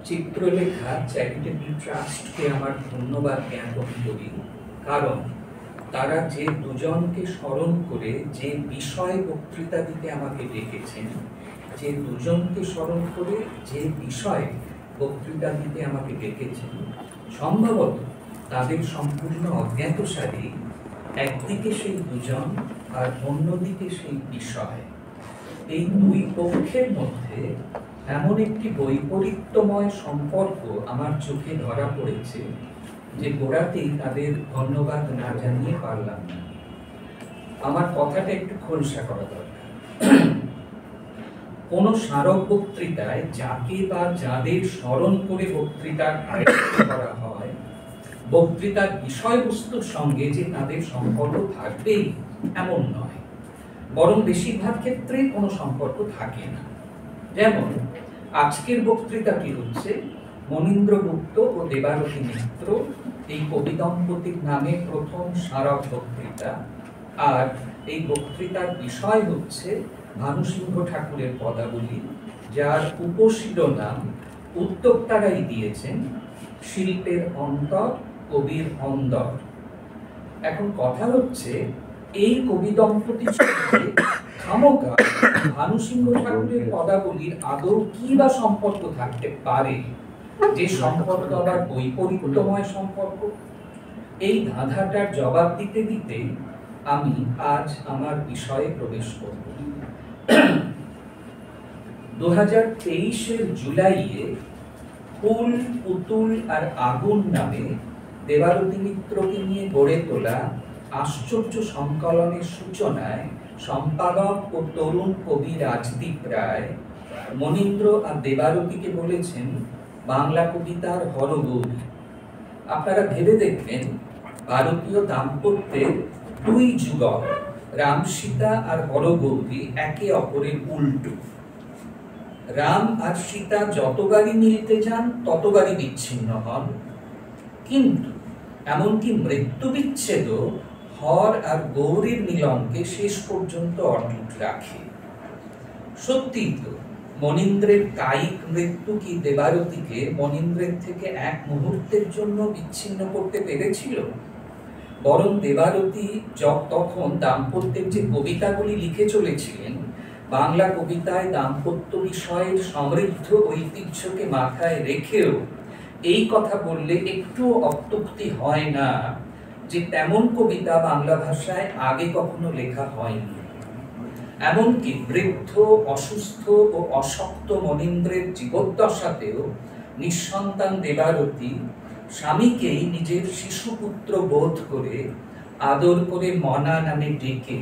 Chitralekha charitable ট্রাস্টকে আমার ধন্যবাদ জ্ঞাপন করি, কারণ তারা যে দুজনকে স্মরণ করে যে বিষয় বক্তৃতা দিতে আমাকে ডেকেছেন, যে দুজনকে স্মরণ করে যে বিষয়ে বক্তৃতা দিতে আমাকে ডেকেছেন, সম্ভবত তাদের সম্পূর্ণ অজ্ঞাতসারে একদিকে সেই দুজন আর অন্যদিকে সেই বিষয়, এই দুই পক্ষের মধ্যে এমন একটি বৈপরীত্যময় সম্পর্ক আমার চোখে ধরা পড়েছে যে গোড়াতেই তাদের ধন্যবাদ না জানিয়ে পারলাম না। আমার কথাটা একটু খোলসা করা দরকার। কোন স্মারক বক্তৃতায় যাকে বা যাদের স্মরণ করে বক্তৃতার আয়োজন করা হয়, বক্তৃতার বিষয়বস্তুর সঙ্গে যে তাদের সম্পর্ক থাকবেই এমন নয়, বরং বেশিরভাগ ক্ষেত্রে কোনো সম্পর্ক থাকে না। যেমন আজকের বক্তৃতাটি হচ্ছে মনীন্দ্রগুপ্ত ও দেবারতী মিত্র এই কবি দম্পতির নামে প্রথম স্মারক বক্তৃতা, আর এই বক্তৃতার বিষয় হচ্ছে ভানুসিংহ ঠাকুরের পদাবলী, যার উপশিরোনাম উদ্যোক্তারাই দিয়েছেন শিল্পের অন্তর কবির অন্দর। এখন কথা হচ্ছে, এই কবি দম্পতির সঙ্গে খামোকা ভানুসিংহ ঠাকুরের পদাবলীর আদৌ কি বা সম্পর্ক থাকতে পারে, যে সম্পর্ক আবার বৈপরীত্যময় সম্পর্ক? এই ধাঁধাটার জবাব দিতে দিতে আমি আজ আমার বিষয়ে প্রবেশ করব। 2023-এর জুলাইয়ে ফুল, পুতুল আর আগুন নামে দেবারতী মিত্রকে নিয়ে গড়ে তোলা আশ্চর্য সংকলনের সূচনায় সম্পাদক ও তরুণ কবি রাজদীপ রায় মনীন্দ্র আর দেবারতীকে বলেছেন বাংলা কবিতার হরগৌরী। আপনারা ভেবে দেখবেন, ভারতীয় দাম্পত্যের দুই যুগল রাম সীতা আর হরগৌরী একে অপরের উল্টো। রাম আর সীতা যতবারই মিলতে যান ততবারই বিচ্ছিন্ন হন, কিন্তু এমনকি মৃত্যু বিচ্ছেদ হর আর গৌরীর মিলনকে শেষ পর্যন্ত অটুট রাখে। সত্যি তো, মনীন্দ্রের কায়িক মৃত্যু কি দেবারতীকে মনীন্দ্রের থেকে এক মুহূর্তের জন্য বিচ্ছিন্ন করতে পেরেছিল? বরং দেবারতী তখন দাম্পত্যের যে কবিতাগুলি লিখে চলেছিলেন, বাংলা কবিতায় দাম্পত্য বিষয়ের সমৃদ্ধ ঐতিহ্যকে মাথায় রেখেও এই কথা বললে একটু অত্যুক্তি হয় না যে তেমন কবিতা বাংলা ভাষায় আগে কখনো লেখা হয়নি। এমনকি বৃদ্ধ, অসুস্থ ও অশক্ত মনীন্দ্রের জীবদ্দশাতেও নিঃসন্তান দেবারতী স্বামীকেই নিজের শিশুপুত্র বোধ করে আদর করে মনা নামে ডেকে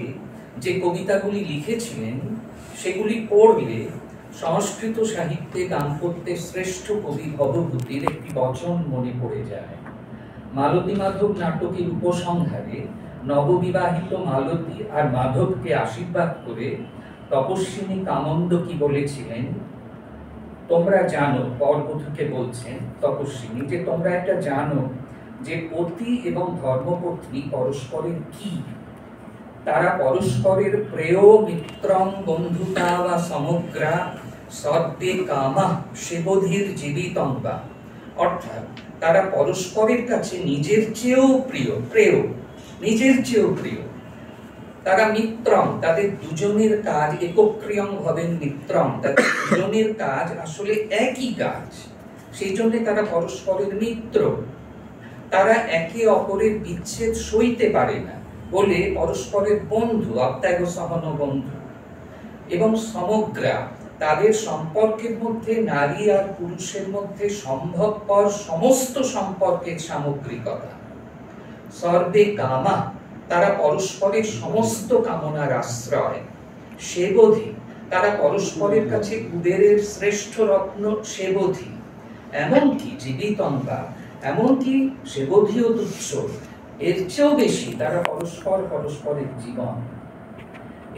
যে কবিতাগুলি লিখেছিলেন, সেগুলি পড়লে সংস্কৃত সাহিত্যে দাম্পত্যের শ্রেষ্ঠ কবি ভবভূতির একটি বচন মনে পড়ে যায়। মালতী মাধব নাটকের উপসংহারে নববিবাহিত মালতী আর মাধবকে আশীর্বাদ করে তপস্বিনী কামন্দ কি বলেছিলেন? তোমরা জানো, বরবধূকে বলছেন তপস্বিনী, যে তোমরা এটা জানো যে পতি এবং ধর্মপত্নী পরস্পরের কি? তারা পরস্পরের প্রেয় মিত্রং বন্ধুতা বা সমগ্রা সদ্যে কামা সেবধির জীবিতং বা, অর্থাৎ তারা পরস্পরের কাছে নিজের চেয়েও প্রিয়, নিজের চেয়েও প্রিয়। তারা মিত্রম, তাদের দুজনের কাজ একক্রিয়ং ভবেন মিত্রম, তাদের দুজনের কাজ আসলে একই কাজ, সেই জন্য তারা পরস্পরের মিত্র। তারা একে অপরের বিচ্ছেদ সইতে পারে না বলে পরস্পরের বন্ধু, আত্মাগ সহন বন্ধু। এবং সমগ্রা, তাদের সম্পর্কের মধ্যে নারী আর পুরুষের মধ্যে সম্ভবপর সমস্ত সম্পর্কের সামগ্রিকতা। সর্বে কামা, তারা পরস্পরের সমস্ত কামনার আশ্রয়। সেবধি, তারা পরস্পরের কাছে কুবেরের শ্রেষ্ঠ রত্ন সেবধি। এমনকি জীবিতঙ্গা, এমনকি সেবধিও তুচ্ছ, এর চেয়েও বেশি তারা পরস্পরের জীবন।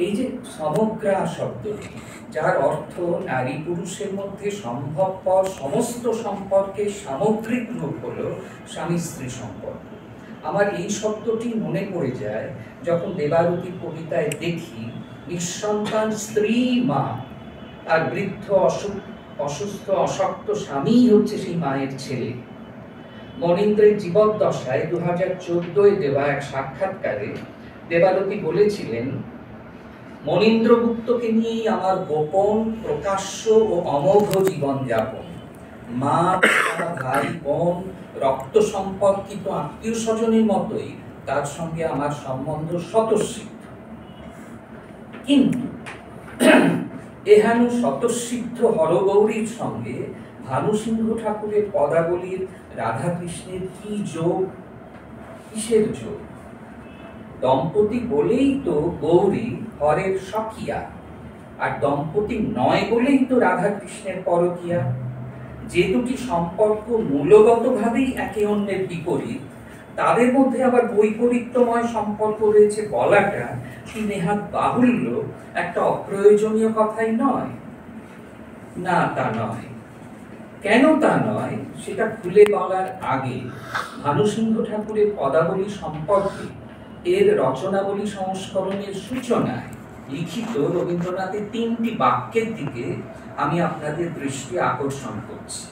এই যে সমগ্রা শব্দটি, যার অর্থ নারী পুরুষের মধ্যে সম্ভবপর সমস্ত সম্পর্কের সামগ্রিক রূপ হলো স্বামী স্ত্রী সম্পর্ক, আমার এই শব্দটি মনে পড়ে যায় যখন দেবারতীর কবিতায় দেখি নিঃসন্তান স্ত্রী মা আর বৃদ্ধ অসুস্থ অশক্ত স্বামীই হচ্ছে সেই মায়ের ছেলে। মনীন্দ্রের জীবদ্দশায় 2014 দেওয়া এক সাক্ষাৎকারে দেবারতী বলেছিলেন, মনীন্দ্রগুপ্তকে নিয়েই আমার গোপন, প্রকাশ্য ও অমোঘ জীবনযাপন। মা, ভাই, বোন, রক্ত সম্পর্কিত আত্মীয় স্বজনের মতোই তার সঙ্গে আমার সম্বন্ধ স্বতঃসিদ্ধ। কিন্তু এহেন স্বতঃসিদ্ধ হরগৌরীর সঙ্গে ভানুসিংহ ঠাকুরের পদাবলীর রাধাকৃষ্ণের কি যোগ, কিসের যোগ? দম্পতি বলেই তো গৌরী হরের সখিয়া, আর দম্পতি নয় বলেই তো রাধাকৃষ্ণের পরকীয়া। যে দুটি সম্পর্ক মূলগতভাবেই একে অন্যের বিপরীত, তাদের মধ্যে আবার বৈপরীত্যময় সম্পর্ক রয়েছে বলাটা কি নেহাত বাহুল্য, একটা অপ্রয়োজনীয় কথাই নয়? না, তা নয়। কেন তা নয় সেটা খুলে বলার আগে ভানুসিংহ ঠাকুরের পদাবলী সম্পর্কে এর রচনাবলী সংস্করণের সূচনায় লিখিত রবীন্দ্রনাথের 3টি বাক্যের দিকে আমি আপনাদের দৃষ্টি আকর্ষণ করছি।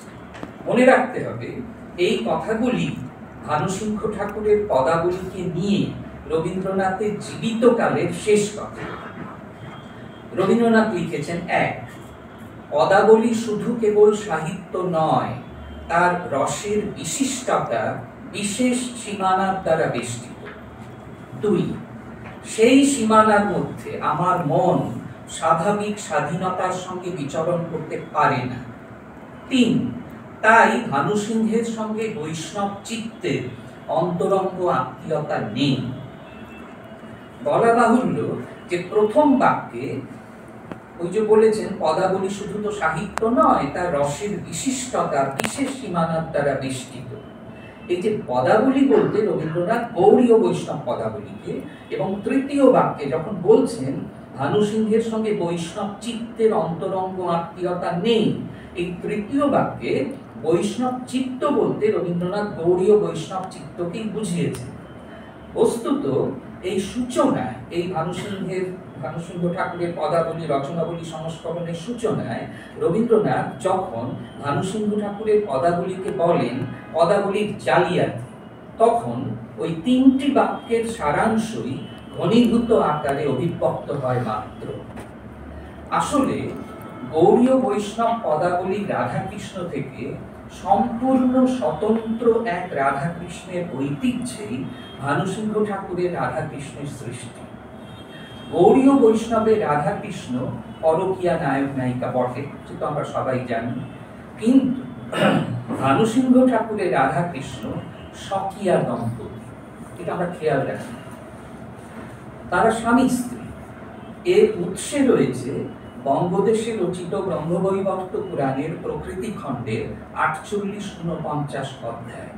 মনে রাখতে হবে, এই কথাগুলি ভানুসিংহ ঠাকুরের পদাবলীকে নিয়ে রবীন্দ্রনাথের জীবিতকালের শেষ কথা। রবীন্দ্রনাথ লিখেছেন, 1. পদাবলী শুধু কেবল সাহিত্য নয়, তার রসের বিশিষ্টতা বিশেষ সীমানার দ্বারা বেষ্টিত। 2. সেই সীমানার মধ্যে আমার মন স্বাভাবিক স্বাধীনতার সঙ্গে বিচরণ করতে পারে না। 3. তাই ভানুসিংহের সঙ্গে বৈষ্ণব চিত্তের অন্তরঙ্গ আত্মীয়তা নেই। বলা বাহুল্য যে প্রথম বাক্যে ওই যে বলেছেন পদাবলী শুধু তো সাহিত্য নয়, তার রসের বিশিষ্টতা বিশেষ সীমানার দ্বারা বেষ্টিত। এই যে পদাবলী বলতে রবীন্দ্রনাথ গৌড়ী ও বৈষ্ণব পদাবলীকে, এবং তৃতীয় বাক্যে যখন বলছেন ভানুসিংহের সঙ্গে বৈষ্ণব চিত্তের অন্তরঙ্গ আত্মীয়তা নেই, এই তৃতীয় বাক্যে বৈষ্ণব চিত্ত বলতে রবীন্দ্রনাথ গৌড়ী ও বৈষ্ণব চিত্তকেই বুঝিয়েছেন। বস্তুত এই সূচনায়, এই ভানুসিংহ ঠাকুরের পদাবলী রচনাবলী সংস্করণের সূচনায় রবীন্দ্রনাথ যখন ভানুসিংহ ঠাকুরের পদাবলীকে বলেন পদাবলীর জালিয়াতি, তখন ওই 3টি বাক্যের সারাংশই ঘনীভূত আকারে অভিব্যক্ত হয় মাত্র। আসলে গৌড়ী ও বৈষ্ণব পদাবলী রাধাকৃষ্ণ থেকে সম্পূর্ণ স্বতন্ত্র এক রাধাকৃষ্ণের ঐতিহ্যেই ভানুসিংহ ঠাকুরের রাধাকৃষ্ণের সৃষ্টি। গৌড়ী ও বৈষ্ণবের রাধাকৃষ্ণ পরকীয়া নায়ক নায়িকা বটে, সেটা আমরা সবাই জানি, কিন্তু ভানুসিংহ ঠাকুরের রাধাকৃষ্ণ স্বকীয়া দম্পতি, এটা আমরা খেয়াল রাখি। তারা স্বামী স্ত্রী। এর উৎসে রয়েছে বঙ্গদেশে রচিত ব্রহ্মবৈবর্ত পুরাণের প্রকৃতি খণ্ডের 48-49 অধ্যায়।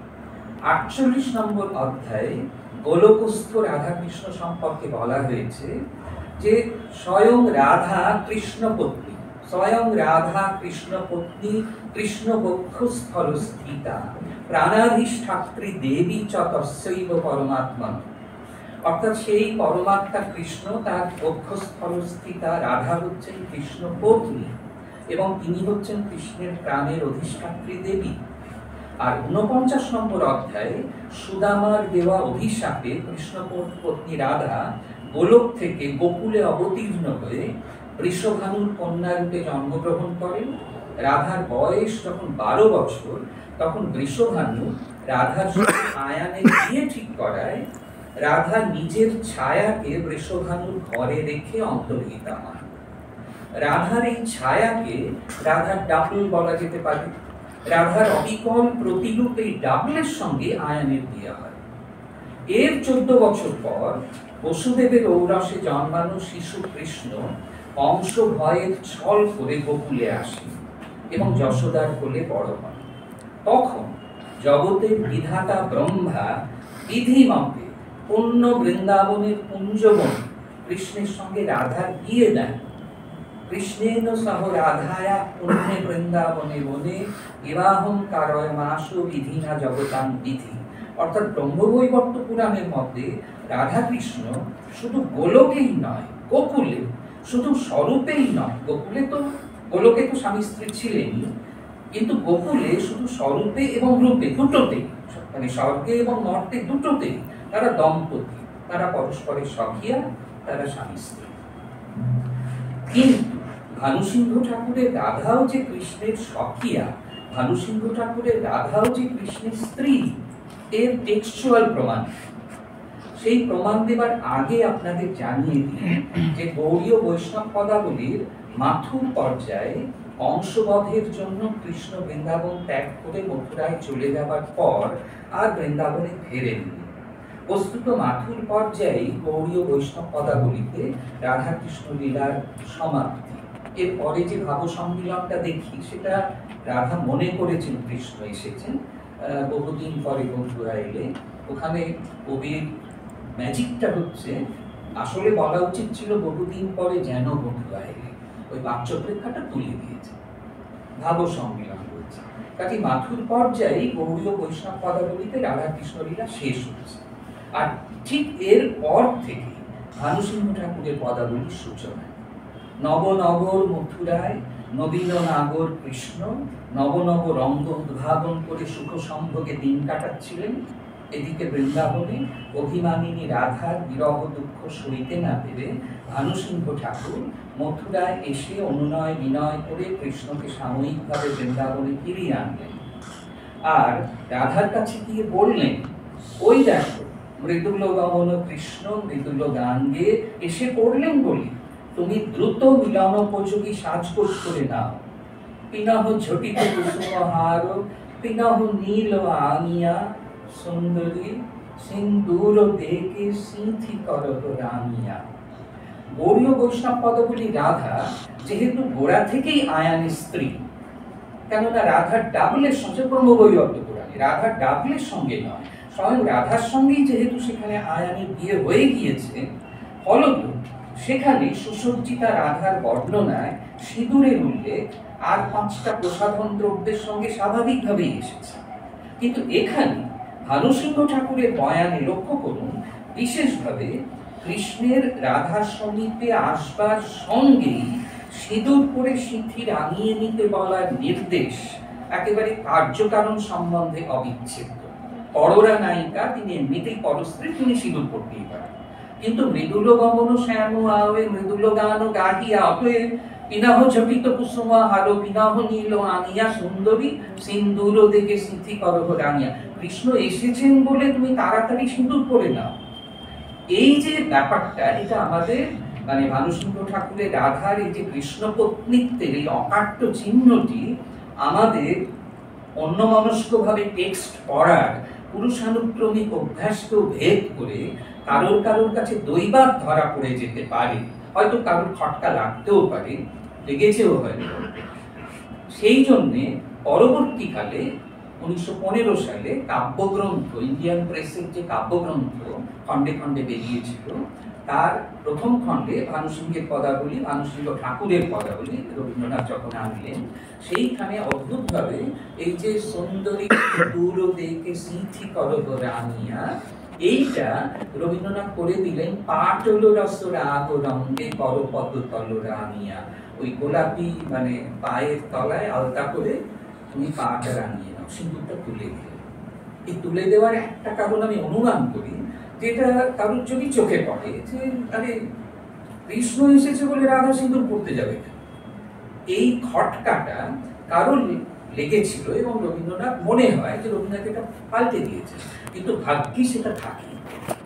48 নম্বর অধ্যায়ে গোলকস্থ রাধাকৃষ্ণ সম্পর্কে বলা হয়েছে যে স্বয়ং রাধা কৃষ্ণপত্নী, স্বয়ং রাধা কৃষ্ণপত্নী কৃষ্ণ বক্ষস্থল স্থিতা প্রাণাধিষ্ঠাত্রী দেবী চ তস্যৈব পরমাত্মা। অর্থাৎ সেই পরমাত্মা কৃষ্ণ, তার বক্ষস্থল স্থিতা রাধা হচ্ছেন কৃষ্ণ পত্নী এবং তিনি হচ্ছেন কৃষ্ণের প্রাণের অধিষ্ঠাত্রী দেবী। আর 49 নম্বর অধ্যায়ে সুদামার দেওয়া অভিশাপে কৃষ্ণ পত্নী রাধা গোলক থেকে গোকুলে অবতীর্ণ হয়ে বৃষভানুর কন্যা রূপে জন্মগ্রহণ করেন। রাধার বয়স যখন 12 বছর, তখন বৃষভানু রাধার সাথে আয়ানের বিয়ে ঠিক করায় রাধা নিজের ছায়াকে বৃষভানুর ঘরে রেখে অন্তর্হিতা হন। রাধার এই ছায়াকে রাধার ডাবল বলা যেতে পারে। রাধার অবিকল প্রতিরূপ এই ডাবলের সঙ্গে আয়ানের বিয়ে হয়। এর 14 বছর পর বসুদেবের ঔরসে জন্মানো শিশু কৃষ্ণ বংশ ভয়ের ছল করে গোকুলে আসেন এবং যশোদার কোলে বড় হন। তখন জগতের বিধাতা ব্রহ্মা বিধিমতে পুণ্য বৃন্দাবনের কুঞ্জবন কৃষ্ণের সঙ্গে রাধার বিয়ে দেন। কৃষ্ণেন সহ রাধায়া পুণ্যে বৃন্দাবনে বনে বিবাহম কারয় মাসু বিধিনা জগতাং বিধি। অর্থাৎ ব্রহ্মবৈবর্ত পুরাণের মধ্যে রাধাকৃষ্ণ শুধু গোলকেই নয়, গোকুলে, শুধু স্বরূপেই নয়, গোকুলে তো গোলকে তো স্বামী স্ত্রী ছিলেনই, কিন্তু গোকুলে শুধু স্বরূপে এবং রূপে দুটোতেই, মানে স্বর্গে এবং মর্তে দুটোতেই তারা দম্পতি, তারা পরস্পরের সখিয়া, তারা স্বামী স্ত্রী। কিন্তু ভানুসিংহ ঠাকুরের রাধাও যে কৃষ্ণের সখিয়া, ভানুসিংহ ঠাকুরের রাধাও যে কৃষ্ণের স্ত্রী, এর টেক্সচুয়াল প্রমাণ। সেই প্রমাণ দেবার আগে আপনাদের জানিয়ে দিই যে গৌড়ীয় বৈষ্ণব পদাবলীর মাথুর পর্যায়ে কংসবধের জন্য কৃষ্ণ বৃন্দাবন ত্যাগ করে মথুরায় চলে যাবার পর আর বৃন্দাবনে ফেরেননি। বস্তুত মাথুর পর্যায়ে গৌড়ীয় বৈষ্ণব পদাবলীতে রাধা কৃষ্ণ লীলার সমাপ্তি। এর পরে যে ভাব সম্মিলনটা দেখি, সেটা রাধা মনে করেছেন কৃষ্ণ এসেছেন বহুদিন পরে বন্ধুরা এলে। ওখানে কবির ম্যাজিকটা হচ্ছে, আসলে বলা উচিত ছিল বহুদিন পরে যেন বন্ধুরা এলে, ওই বাচ্যপ্রেক্ষাটা তুলে দিয়েছে, ভাব সম্মিলন হয়েছে। কাজে মাথুর পর্যায়ে গৌড়ীয় বৈষ্ণব পদাবলীতে রাধা কৃষ্ণ লীলা শেষ হচ্ছে, আর ঠিক এর পর থেকে ভানুসিংহ ঠাকুরের পদাবলীর সূচনা। নবনগর মথুরায় নবীন নাগর কৃষ্ণ নব নব রঙ্গ উদ্ভাবন করে সুখ সম্ভোগে দিন কাটাচ্ছিলেন। এদিকে বৃন্দাবনে অভিমানিনী রাধার বিরহ দুঃখ সইতে না পেরে ভানুসিংহ ঠাকুর মথুরায় এসে অনুনয় বিনয় করে কৃষ্ণকে সাময়িকভাবে বৃন্দাবনে ফিরিয়ে আনলেন। আর রাধার কাছে গিয়ে বললেন, ওই দেখো মৃদুল গমন কৃষ্ণ মৃদুল গান গেয়ে এসে পড়লেন বলি, তুমি দ্রুত মিলনোপযোগী সাজগোজ করে নাও। পিনহ ঝটিত কুসুম হার পিনহ নীল আনিয়া সুন্দরী সিন্দুর দেখে সিঁথি করহ রামিয়া। গৌড়ীয় বৈষ্ণব পদবলী রাধা যেহেতু গোড়া থেকেই আয়ানের স্ত্রী, কেননা রাধার ডাবলের সঙ্গে ব্রহ্মবৈবর্ত পুরাণে রাধার ডাবলের সঙ্গে নয়, স্বয়ং রাধার সঙ্গেই যেহেতু সেখানে আয়ানের বিয়ে হয়ে গিয়েছে, ফলত সেখানে সুসজ্জিতা রাধার বর্ণনায় সিঁদুরের উল্লেখ আর 5টা প্রসাধন দ্রব্যের সঙ্গে স্বাভাবিকভাবেই এসেছে। কিন্তু এখানে ভানুসিংহ ঠাকুরের বয়ানে লক্ষ্য করুন, বিশেষভাবে কৃষ্ণের রাধার সমীপে আসবার সঙ্গেই সিঁদুর করে সিঁথি রাঙিয়ে নিতে বলার নির্দেশ একেবারে কার্যকারণ সম্বন্ধে অবিচ্ছেদ্য। পররা নায়িকা, তিনি এমনিতেই পরস্ত্রী, তিনি সিঁদুর করতেই পারেন। কিন্তু মৃদুল গমন শ্যাম আওয়ে মৃদুল গান গাহিয়া, অতএব পিনাহ ঝটিত কুসুম হারো পিনাহ নীল আনিয়া সুন্দরী সিন্দুর দেখে সিঁথি করহ রানিয়া। কৃষ্ণ এসেছেন বলে তুমি তাড়াতাড়ি সিঁদুর করে নাও। এই যে ব্যাপারটা, এটা আমাদের মানে ভানুসিংহ ঠাকুরের রাধার এই যে কৃষ্ণ পত্নীত্বের এই অকাট্য চিহ্নটি আমাদের অন্যমনস্কভাবে টেক্সট পড়ার পুরুষানুক্রমিক অভ্যাসকেও ভেদ করে কারোর কাছে দৈবাত ধরা পড়ে যেতে পারে, হয়তো কারোর খটকা লাগতেও পারে, লেগেছেও হয়তো। সেই জন্যে পরবর্তীকালে 1915 সালে কাব্যগ্রন্থ, ইন্ডিয়ান প্রেসের যে কাব্যগ্রন্থ খণ্ডে খণ্ডে বেরিয়েছিল, তার প্রথম খণ্ডে ভানুসিংহের পদাবলী, ভানুসিংহ ঠাকুরের পদাবলী রবীন্দ্রনাথ যখন আনলেন, সেইখানে অদ্ভুতভাবে এই যে সুন্দরী দূর দেখে সিঁথি করহ রামিয়া, এইটা রবীন্দ্রনাথ করে দিলেন পাটল রস রাগ রঙ্গে করপদ তল রামিয়া। ওই গোলাপি মানে পায়ের তলায় আলতা করে তুমি পাটা রাঙিয়ে নাও, সিঁদুরটা তুলে দিলে। এই তুলে দেওয়ার একটা কারণ আমি অনুমান করি, যেটা কারোর যদি চোখে পড়ে যে আরে কৃষ্ণ এসেছে বলে রাধা সিঁদুর পড়তে যাবে, এই খটকাটা কারোর লেগেছিল এবং রবীন্দ্রনাথ মনে হয় যে রবীন্দ্রনাথ এটা পাল্টে দিয়েছে। কিন্তু ভাগ্যি সেটা থাকে,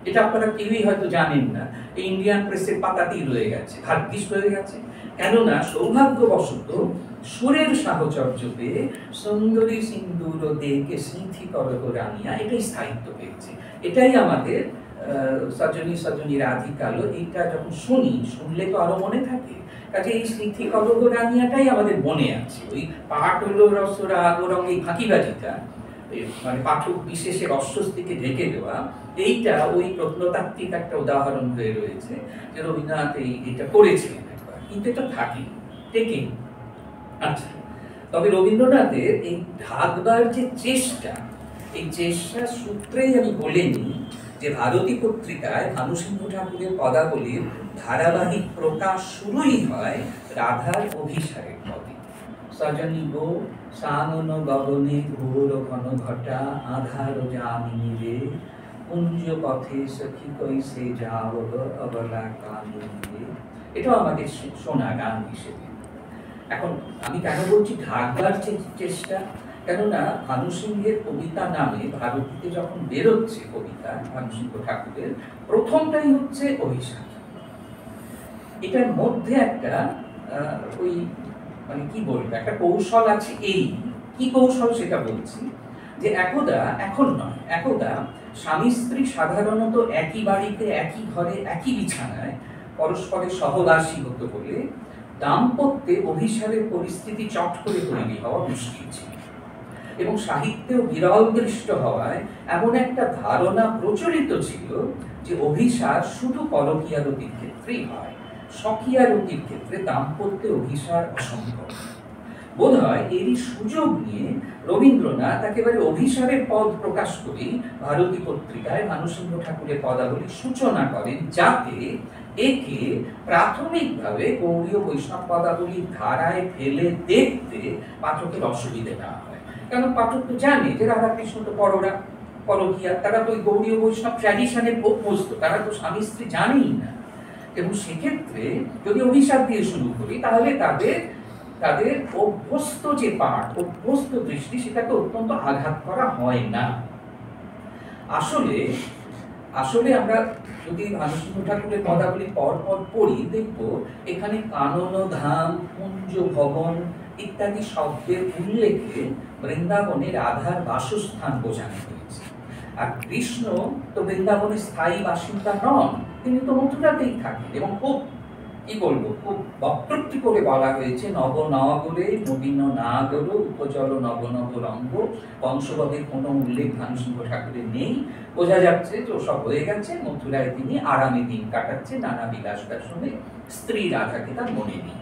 এটা আপনারা কেউই হয়তো জানেন না, এই ইন্ডিয়ান প্রেসের পাতাতেই রয়ে গেছে, ভাগ্যিস রয়ে গেছে। কেননা সৌভাগ্যবশত সুরের সাহচর্য পেয়ে সুন্দরী সিন্দুর দেখে সিঁথি করহ রামিয়া, এটাই স্থায়িত্ব পেয়েছে। এটাই আমাদের সজনী সজনী রাধিকালো, এইটা যখন শুনলে তো আরো মনে থাকে। কাজে এই সিঁথি করহ রামিয়াটাই আমাদের মনে আছে। ওই পাঠ হলো রসরা আগরং, এই ফাঁকিবাজিটা মানে পাঠক বিশেষের অস্বস্তিকে ঢেকে দেওয়া, এইটা ওই প্রত্নতাত্ত্বিক একটা উদাহরণ হয়ে রয়েছে যে রবীন্দ্রনাথ এইটা করেছিলেন একবার, কিন্তু এটা থাকে টেকে। আচ্ছা, তবে রবীন্দ্রনাথের এই ঢাকবার যে চেষ্টা, এই চেষ্টার সূত্রেই আমি বলে নিই যে ভারতী পত্রিকায় ভানুসিংহ ঠাকুরের পদাবলীর ধারাবাহিক প্রকাশ শুরুই হয় রাধার অভিসারের পদে। সজনী গো সাঙ্গন গগনে ঘোর ঘন ঘটা আধার জামিনী রে কুঞ্জ পথে সখী কইসে যাও অবলা কামিনী রে। এটাও আমাদের শোনা গান হিসেবে। এখন আমি কেন বলছি ঢাকবার চেষ্টা, কেননা ভানুসিংহের কবিতা নামে ভারতীতে যখন বেরোচ্ছে কবিতা ভানুসিংহ ঠাকুরের, প্রথমটাই হচ্ছে অভিসার। এটার মধ্যে একটা ওই মানে কি বলবো, একটা কৌশল আছে। এই কি কৌশল সেটা বলছি, যে একদা স্বামী স্ত্রী সাধারণত একই বাড়িতে একই ঘরে একই বিছানায় পরস্পরের সহবাসী হতে বলে দাম্পত্যে অভিসারের পরিস্থিতি চট করে তৈরি হওয়া মুশকিল ছিল, এবং সাহিত্যেও বিরল দৃষ্ট হওয়ায় এমন একটা ধারণা প্রচলিত ছিল যে অভিসার শুধু পরকীয়ারতির ক্ষেত্রেই হয়, স্বকীয়ারতির ক্ষেত্রে দাম্পত্যে অভিসার অসম্ভব। বোধ হয় এরই সুযোগ নিয়ে রবীন্দ্রনাথ একেবারে অভিসারের পদ প্রকাশ করে ভারতী পত্রিকায় ভানুসিংহ ঠাকুরের পদাবলীর সূচনা করেন, যাতে একে প্রাথমিকভাবে গৌড়ীয় বৈষ্ণব পদাবলীর ধারায় ফেলে দেখতে পাঠকের অসুবিধে না হয়। কারণ পাঠক তো জানে যে রাধাকৃষ্ণ তো পরকীয়া, তারা তো ওই গৌড়ীয় বৈষ্ণব ট্র্যাডিশনের অভ্যস্ত, তারা তো স্বামী স্ত্রী জানেই না। এবং সেক্ষেত্রে যদি অভিসার দিয়ে শুরু করি, তাহলে তাদের অভ্যস্ত যে পাঠ, অভ্যস্ত দৃষ্টি, সেটাকে অত্যন্ত আঘাত করা হয় না। আসলে আমরা যদি ভানুসিংহ ঠাকুরের পদাবলী পর পড়ি, দেখবো এখানে কানন ধাম, কুঞ্জ ভবন ইত্যাদি শব্দের উল্লেখে বৃন্দাবনে রাধার বাসস্থান বোঝানো হয়েছে। আর কৃষ্ণ তো বৃন্দাবনের স্থায়ী বাসিন্দা নন, তিনি তো মথুরাতেই থাকেন। এবং খুব বক্তৃতা করে বলা হয়েছে, নব নগরে নবীন নাগর উপজল নব নব রঙ্গ। বংশবদের কোনো উল্লেখ ভানুসিংহ ঠাকুরের নেই। বোঝা যাচ্ছে যে সব হয়ে গেছে, মথুরায় তিনি আরামে দিন কাটাচ্ছে, নানা বিলাস শুনে স্ত্রী রাধাকে তার মনে নেই।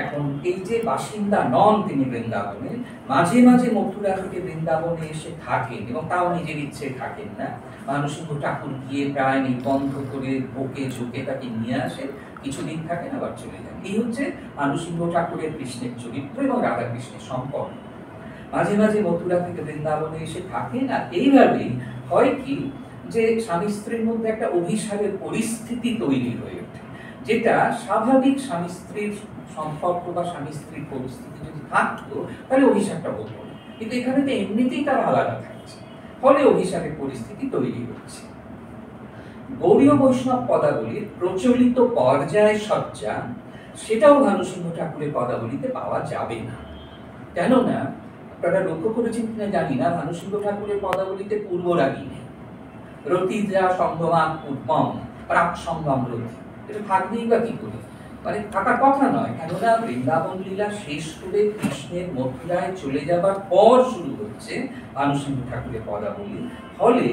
এখন এই যে বাসিন্দা নন তিনি বৃন্দাবনের, মাঝে মাঝে মথুরা থেকে বৃন্দাবনে এসে থাকেন, এবং তাও নিজের ইচ্ছে থাকেন না। ভানুসিংহ ঠাকুর গিয়ে প্রায় নিবন্ধ করে বুকে ঝুঁকে তাকে নিয়ে আসেন, কিছুদিন থাকেন আবার চলে যান। এই হচ্ছে ভানুসিংহ ঠাকুরের কৃষ্ণের চরিত্র এবং রাধা কৃষ্ণের সম্পর্ক। মাঝে মাঝে মথুরা থেকে বৃন্দাবনে এসে থাকেন। আর এইভাবেই হয় কি, যে স্বামী স্ত্রীর মধ্যে একটা অভিসারের পরিস্থিতি তৈরি হয়ে ওঠে, যেটা স্বাভাবিক স্বামী স্ত্রীর সম্পর্ক বা স্বামী স্ত্রীর পরিস্থিতি যদি থাকতো, তাহলে অভিসারটা হতো না। কিন্তু এখানে তো এমনিতেই তার আলাদা থাকছে, ফলে অভিসারের পরিস্থিতি তৈরি হচ্ছে। গৌড়ীয় বৈষ্ণব পদাবলীর প্রচলিত পর্যায় সজ্জা, সেটাও ভানুসিংহ ঠাকুরের পদাবলীতে পাওয়া যাবে না। কেননা আপনারা লক্ষ্য করেছেন কিনা জানি না, ভানুসিংহ ঠাকুরের পদাবলীতে পূর্বরাগী নেই। রতিদ্রা সঙ্গমা পূর্বম প্রাক সঙ্গম রতি, এটা থাকবেই বা কি করে, মানে থাকার কথা নয়। কেননা বৃন্দাবন লীলা শেষ করে কৃষ্ণের মথুরায় চলে যাবার পর শুরু হচ্ছে ভানুসিংহ ঠাকুরের পদাবলী। ফলে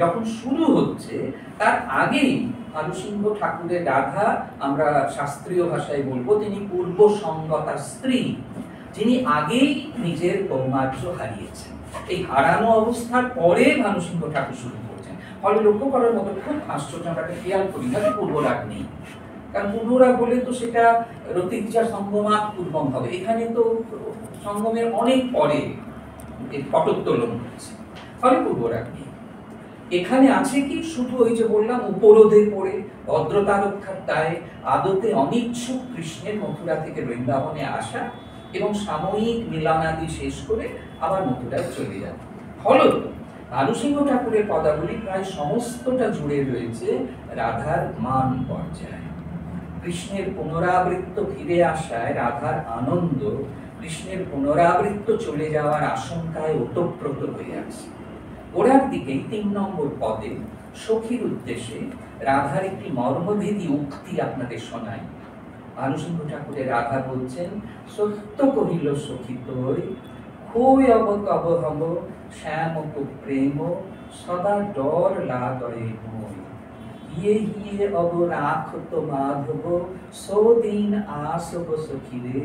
যখন শুরু হচ্ছে, তার আগেই ভানুসিংহ ঠাকুরের রাধা, আমরা শাস্ত্রীয় ভাষায় বলবো, তিনি পূর্ব সঙ্গতার স্ত্রী, যিনি আগেই নিজের কৌমার্য হারিয়েছেন। এই হারানো অবস্থার পরে ভানুসিংহ ঠাকুর শুরু করছেন। ফলে লক্ষ্য করার মতো খুব আশ্চর্য, আমরা খেয়াল করি না যে পূর্বরাগ নেই। কারণ পূর্বরাগ বলে তো সেটা রতিজ্জা সঙ্গমা পূর্বম হবে, এখানে তো সঙ্গমের অনেক পরে পটোত্তোলন হচ্ছে, ফলে পূর্বরাগ নেই। এখানে আছে কি, শুধু ওই যে বললাম উপরোধে পড়ে ভদ্রতা রক্ষার দায়ে আদতে অনিচ্ছুক কৃষ্ণের মথুরা থেকে বৃন্দাবনে আসা এবং সাময়িক মিলনাদি শেষ করে আবার মথুরায় চলে যান। ফলত ভানুসিংহ ঠাকুরের পদাবলী প্রায় সমস্তটা জুড়ে রয়েছে রাধার মান পর্যায়ে। কৃষ্ণের পুনরাবৃত্ত ফিরে আসায় রাধার আনন্দ কৃষ্ণের পুনরাবৃত্ত চলে যাওয়ার আশঙ্কায় ওতপ্রোত হয়ে আছে। ওরার দিকেই ৩ নম্বর পদে সখীর উদ্দেশ্যে রাধার একটি মর্মভেদী উক্তি আপনাদের শোনাই। ভানুসিংহ ঠাকুরের রাধা বলছেন, সত্য কহিল সখী তোই, খোয় অব কব হব শ্যাম প্রেম, সদা ডর লাগয়ে মই, হিয়ে হিয়ে অব রাখ তো মাধব, সো দিন আসব সখীরে,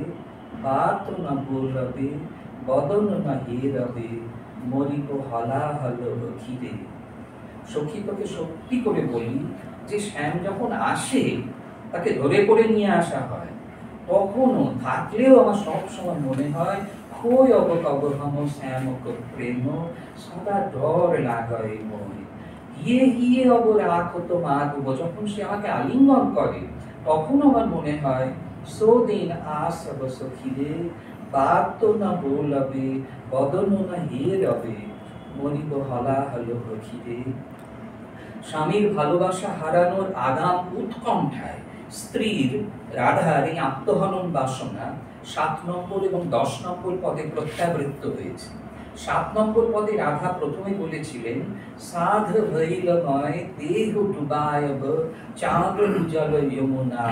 বাত না বলবে বদন না হে রবে, মরিব হলা হল ঘিরে। সখী তোকে সত্যি করে বলি যে শ্যাম যখন আসে তাকে ধরে করে নিয়ে আসা হয়, তখনও থাকলেও আমার সবসময় মনে হয় খোয় অব তব হম শ্যাম প্রেম সদা ডর লাগায় মনে গিয়ে গিয়ে অব রাখ তো মা দেব। যখন সে আমাকে আলিঙ্গন করে তখন আমার মনে হয় সো দিন আস অব সখীরে বাদ তো না বোলবে বদন না হে রবে মরিব হলা হলো রখিরে। স্বামীর ভালোবাসা হারানোর আগাম উৎকণ্ঠায় স্ত্রীর রাধার এই আত্মহনন বাসনা 7 নম্বর এবং 10 নম্বর পদে প্রত্যাবৃত্ত হয়েছে। 7 নম্বর পদে রাধা প্রথমে বলেছিলেন সাধ হইলময় দেহ ডুবায়ব চাঁদ উজ্জ্বল যমুনা।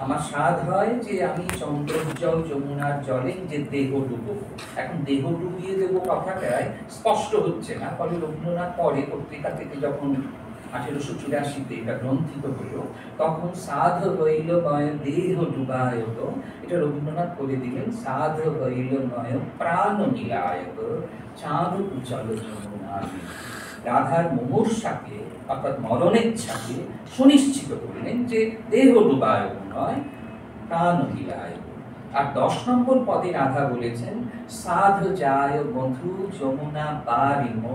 আমার সাধ হয় যে আমি চন্দ্র উজ্জ্বল যমুনার জলে নিজের দেহ ডুবো। এখন দেহ ডুবিয়ে দেবো কথাটায় স্পষ্ট হচ্ছে না, ফলে রবীন্দ্রনাথ পরে পত্রিকা থেকে যখন 1884-তে এটা গ্রন্থিত হলো তখন সাধ হইল ময় দেহ ডুবায়ব, এটা রবীন্দ্রনাথ করে দিলেন সাধ হইল ময় প্রাণ নীলায়ব চাঁদ উজ্জ্বল যমুনা। রাধার মুমূর্ষাকে অর্থাৎ মরণেচ্ছাকে সুনিশ্চিত করলেন যে দেহ ডুবায়ব নয়, প্রাণ নীলায়ব। আর 10 নম্বর পদে রাধা বলেছেন সাধ যায় বধু যমুনা পারিম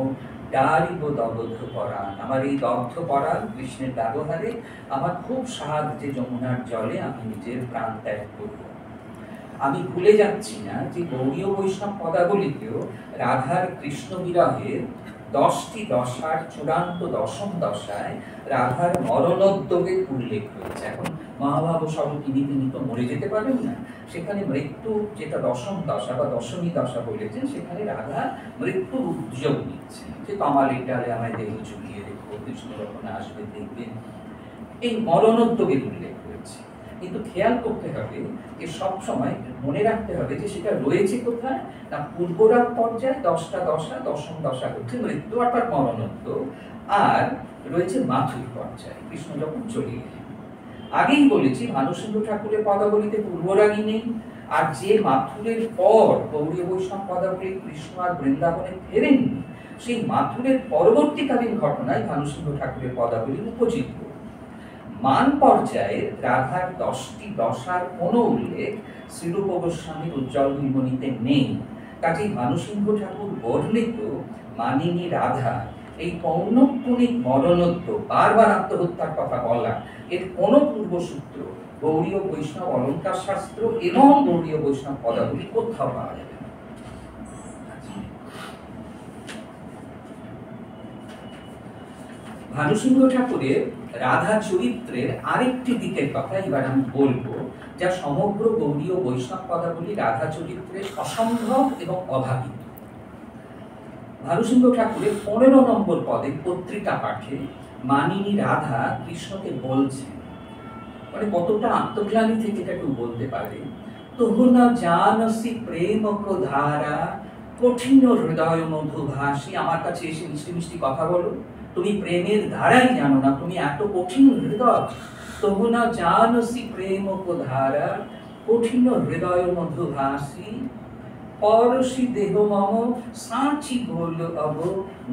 ডারিব দগ্ধ পরাণ। আমার এই দগ্ধ পরাণ কৃষ্ণের ব্যবহারে আমার খুব সাধ যে যমুনার জলে আমি নিজের প্রাণ ত্যাগ করব। আমি ভুলে যাচ্ছি না যে গৌড়ীয় বৈষ্ণব পদাবলিতেও রাধার কৃষ্ণ বিরহের 10টি দশার চূড়ান্ত 10ম দশায় রাধার মরণোদ্যোগের উল্লেখ রয়েছে। এখন মহাভাব সব তিনি তো মরে যেতে পারেন না, সেখানে মৃত্যু যেটা 10ম দশা বা 10মী দশা বলেছেন সেখানে রাধা মৃত্যুর উদ্যোগ নিচ্ছেন যে কমালের ডালে আমায় দেহ ঝুলিয়ে রেখো, কৃষ্ণ যখন আসবে দেখবেন, এই মরণোদ্যোগের উল্লেখ রয়েছে। কিন্তু খেয়াল করতে হবে যে সব সময় মনে রাখতে হবে যে সেটা রয়েছে কোথায় না পূর্বরাগ পর্যায়ে 10টা দশা, 10ম দশা হচ্ছে মৃত্যু অর্থাৎ মরণোদ্যোগ, আর রয়েছে মাথুর পর্যায়ে কৃষ্ণ যখন চলে গেলেন। আগেই বলেছি ভানুসিংহ ঠাকুরের পদাবলিতে পূর্বরাগই নেই, আর যে মাথুরের পর গৌড়ীয় বৈষ্ণব পদাবলী কৃষ্ণ আর বৃন্দাবনে ফেরেননি সেই মাথুরের পরবর্তীকালীন ঘটনায় ভানুসিংহ ঠাকুরের পদাবলী উপযুক্ত। মান পর্যায়ে রাধার 10টি দশার কোনো উল্লেখ শ্রীরূপ গোস্বামীর উজ্জ্বল নীলমণিতে নেই। কাজেই ভানুসিংহ ঠাকুর বর্ণিত মানিনী রাধা এই পৌনঃপুনিক মরণোদ্যোগ বারবার আত্মহত্যার কথা বলা এর কোনো পূর্বসূত্র গৌড়ীয় বৈষ্ণব অলঙ্কার শাস্ত্র এবং গৌড়ীয় বৈষ্ণব পদাবলী কোথাও পাওয়া যাবে না। ভানুসিংহ ঠাকুরের রাধা চরিত্রের আরেকটি দিকের কথা এবার আমি বলবো, যা সমগ্র গৌড়ীয় বৈষ্ণব পদাবলী রাধা চরিত্রের অসম্ভব এবং অভাবিত। ভানুসিংহ ঠাকুরের 15 নম্বর পদে পত্রিকা পাঠে মানিনী রাধা কৃষ্ণকে বলছেন, মানে কতটা আত্মগ্লানি থেকে এটা কেউ বলতে পারে, তবু না জানসি প্রেম প্রধারা কঠিন হৃদয় মধুভাষী। আমার কাছে এসে মিষ্টি মিষ্টি কথা বলো, তুমি প্রেমের ধারাই জানো না, তুমি এত কঠিন হৃদয়। তবু না জানসি প্রেম প্রধারা কঠিন হৃদয় মধুভাষী পরশি দেহ মম সাঁচি বল অব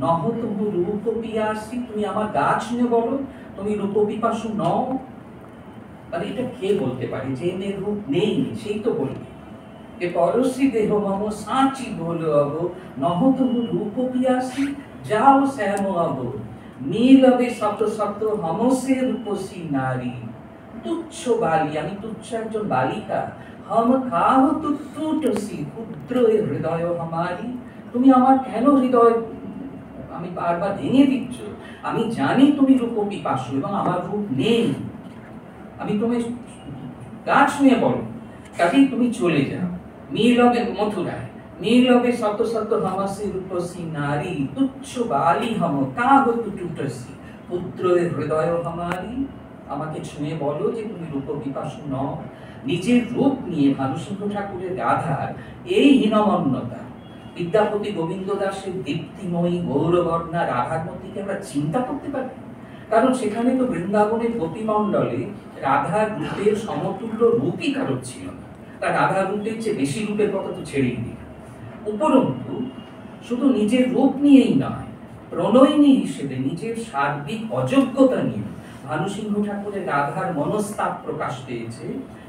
নহ তবু রূপ পিয়াসী। তুমি আমার গাছ নিয়ে বলো তুমি রূপ পিপাসু নও, মানে এটা কে বলতে পারে যে মেয়ের রূপ নেই, সেই তো বলবে যে পরশি দেহ মম সাঁচি বল অব নহ তবু রূপ পিয়াসী যাও শ্যাম অব নীলবে শত শত হমসে রূপসী নারী। তুচ্ছ বালি, আমি তুচ্ছ একজন বালিকা, হম কাহ তুট্টুটসি ক্ষুদ্র হৃদয় হমারি। তুমি আমার কেন হৃদয় আমি বারবার ভেঙে দিচ্ছ? আমি জানি তুমি রূপ পিপাসু এবং আমার রূপ নেই, আমি তুমি গাছ নিয়ে বলো, কাজেই তুমি চলে যাও। নীলবে মথুরায় নীলবে শত শত হমসি রূপসী নারী, তুচ্ছ বালি হম কাহ তুট্টুটসি ক্ষুদ্র হৃদয় হমারি। আমাকে ছুঁয়ে বলো যে তুমি রূপ পিপাসু নও। নিজের রূপ নিয়ে ভানুসিংহ ঠাকুরের রাধার এই হীনমন্যতা বিদ্যাপতি গোবিন্দ দাসের দীপ্তিময়ী গৌরবর্ণা রাধার মধ্যে কি আমরা চিন্তা করতে পারি? কারণ সেখানে তো বৃন্দাবনের গোপীমণ্ডলে রাধার রূপের সমতুল্য রূপই কারোর ছিল না। তার রাধার রূপের চেয়ে বেশি রূপের কথা তো ছেড়েই দিই। উপরন্তু শুধু নিজের রূপ নিয়েই নয়, প্রণয়িনী হিসেবে নিজের সার্বিক অযোগ্যতা নিয়ে ভানুসিংহ ঠাকুরের রাধার মনস্তাপ প্রকাশ পেয়েছে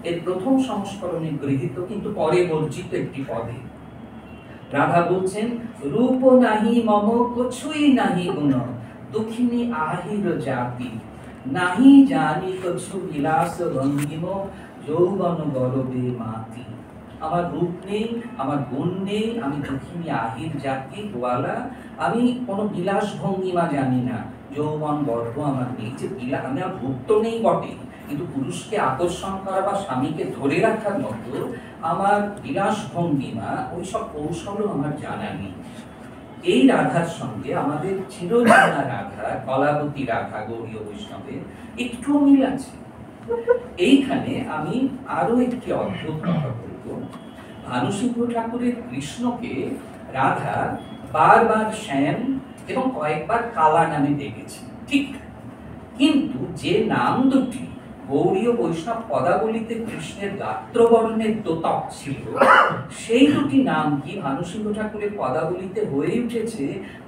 এর প্রথম সংস্করণে গৃহীত, কিন্তু পরে বর্জিত একটি পদে। রাধা বলছেন, রূপ নাহি মম কছুই নাহি গুণ, দুঃখিনী আহির জাতি, নাহি জানি কছু বিলাস ভঙ্গিম, যৌবন গরবে মাতি। আমার রূপ নেই, আমার গুণ নেই, আমি দুঃখিনী আহির জাতি গোয়ালা, আমি কোনো বিলাস ভঙ্গিমা জানি না, যৌবন গর্ব আমার নেই। যে আমি আর রূপ তো নেই বটে, কিন্তু পুরুষকে আকর্ষণ করা বা স্বামীকে ধরে রাখার মতো আমার বিলাস ভঙ্গিমা ওইসব কৌশলও আমার জানা নেই। এই রাধার সঙ্গে আমাদের চিরজানা রাধা, কলাবতী রাধা গৌড়ীয় বৈষ্ণবের একটু মিল আছে। এইখানে আমি আরো একটি অদ্ভুত কথা বলব। ভানুসিংহ ঠাকুরের কৃষ্ণকে রাধা বারবার শ্যাম এবং কয়েকবার কালা নামে ডেকেছে, ঠিক, কিন্তু যে নাম দুটি গৌড়ীয় বৈষ্ণব পদাবলিতে কৃষ্ণের গাত্রবর্ণের দোতক ছিল, সেই দুটি নাম কি ভানুসিংহ ঠাকুরের পদাবলিতে হয়ে উঠেছে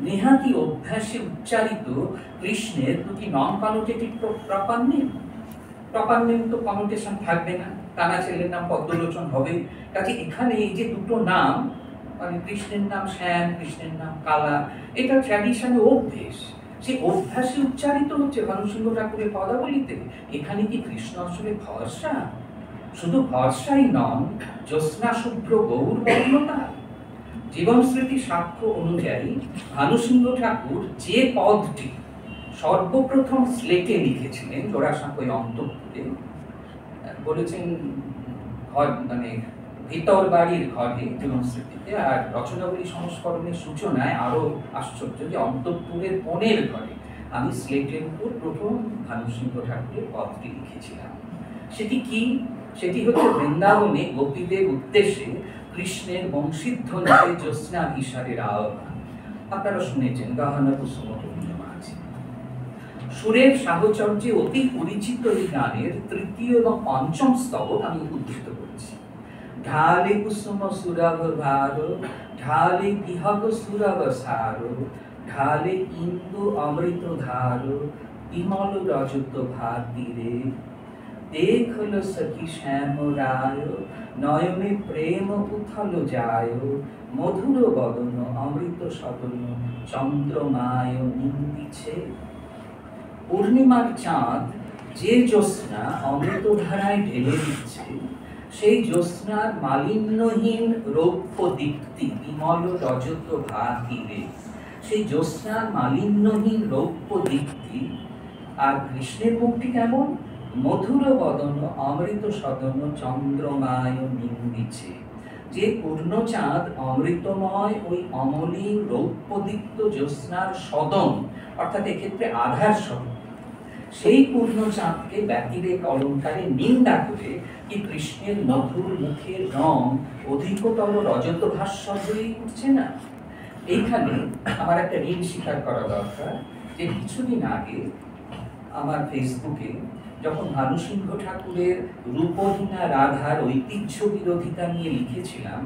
নেহাতি অভ্যাসে উচ্চারিত কৃষ্ণের দুটি নন কনোটেটিভ প্রপার নেম। প্রপার নেম তো কনোটেশন থাকবে না, টানা ছেলের নাম পদ্মলোচন হবে। কাজে এখানে এই যে দুটো নাম, মানে কৃষ্ণের নাম শ্যাম, কৃষ্ণের নাম কালা, এটা ট্র্যাডিশনে অভ্যেস, সেই অভ্যাসে উচ্চারিত হচ্ছে ভানুসিংহ ঠাকুরের পদাবলিতে। এখানে কি কৃষ্ণ আসলে ভরসা? শুধু ভরসাই নন, জ্যোৎস্না শুভ্র গৌর বর্ণতা। জীবন স্মৃতি সাক্ষ্য অনুযায়ী ভানুসিংহ ঠাকুর যে পদটি সর্বপ্রথম স্লেটে লিখেছিলেন জোড়াসাঁকোয় অন্তঃপুরে, বলেছেন ঘর মানে ভিতর বাড়ির ঘরে জীবন স্মৃতিতে, আর রচনাবলী সংস্করণের সূচনায় আরো আশ্চর্য যে অন্তঃপুরের কোণের ঘরে আমি স্লেটের উপর প্রথম ভানুসিংহ ঠাকুরের পদটি লিখেছিলাম। সেটি কি? সেটি হচ্ছে বৃন্দাবনে গোপীদের উদ্দেশ্যে কৃষ্ণের বংশীধ্বনিতে জ্যোৎস্নাভিসারের আহ্বান। আপনারা শুনেছেন গহনা কুসুম আছে। সুরের সাহচর্যে অতি পরিচিত এই গানের তৃতীয় এবং পঞ্চম স্তবক আমি উদ্ধৃত করেছি। ঢালে কুসুম সুরভ ভার, ঢালে বিহগ সুরভ সার, ঢালে ইন্দু অমৃত ধার, বিমল রজত ভাতিরে, দেখল সখী শ্যাম রায়, নয়নে প্রেম উথল যায়, মধুর বদন অমৃত সদন, চন্দ্রমায় নিন্দিছে। পূর্ণিমার চাঁদ যে জ্যোৎস্না অমৃত ধারায় ঢেলে দিচ্ছে, সেই জ্যোৎস্নার মালিন্যহীন রৌপ্য দীপ্তি, বিমল রজত ভাতিরে, সেই জ্যোৎস্নার মালিন্যহীন রৌপ্য দীপ্তি। আর কৃষ্ণের মুখটি কেমন? মধুর বদন অমৃত সদন, চন্দ্রমায় নিন্দিছে। যে পূর্ণচাঁদ অমৃতময় ওই অমলিন রৌপ্যদীপ্ত জ্যোৎস্নার সদন, অর্থাৎ এক্ষেত্রে আধার সদন, সেই পূর্ণচাঁদকে ব্যতিরেক অলঙ্কারে নিন্দা করে কি কৃষ্ণের মধুর মুখের রং অধিকতর রজত ভাস্বর হয়ে উঠছে না? এইখানে আমার একটা ঋণ স্বীকার করা দরকার যে কিছুদিন আগে আমার ফেসবুকে যখন ভানুসিংহ ঠাকুরের রূপহীনা রাধার ঐতিহ্য বিরোধিতা নিয়ে লিখেছিলাম,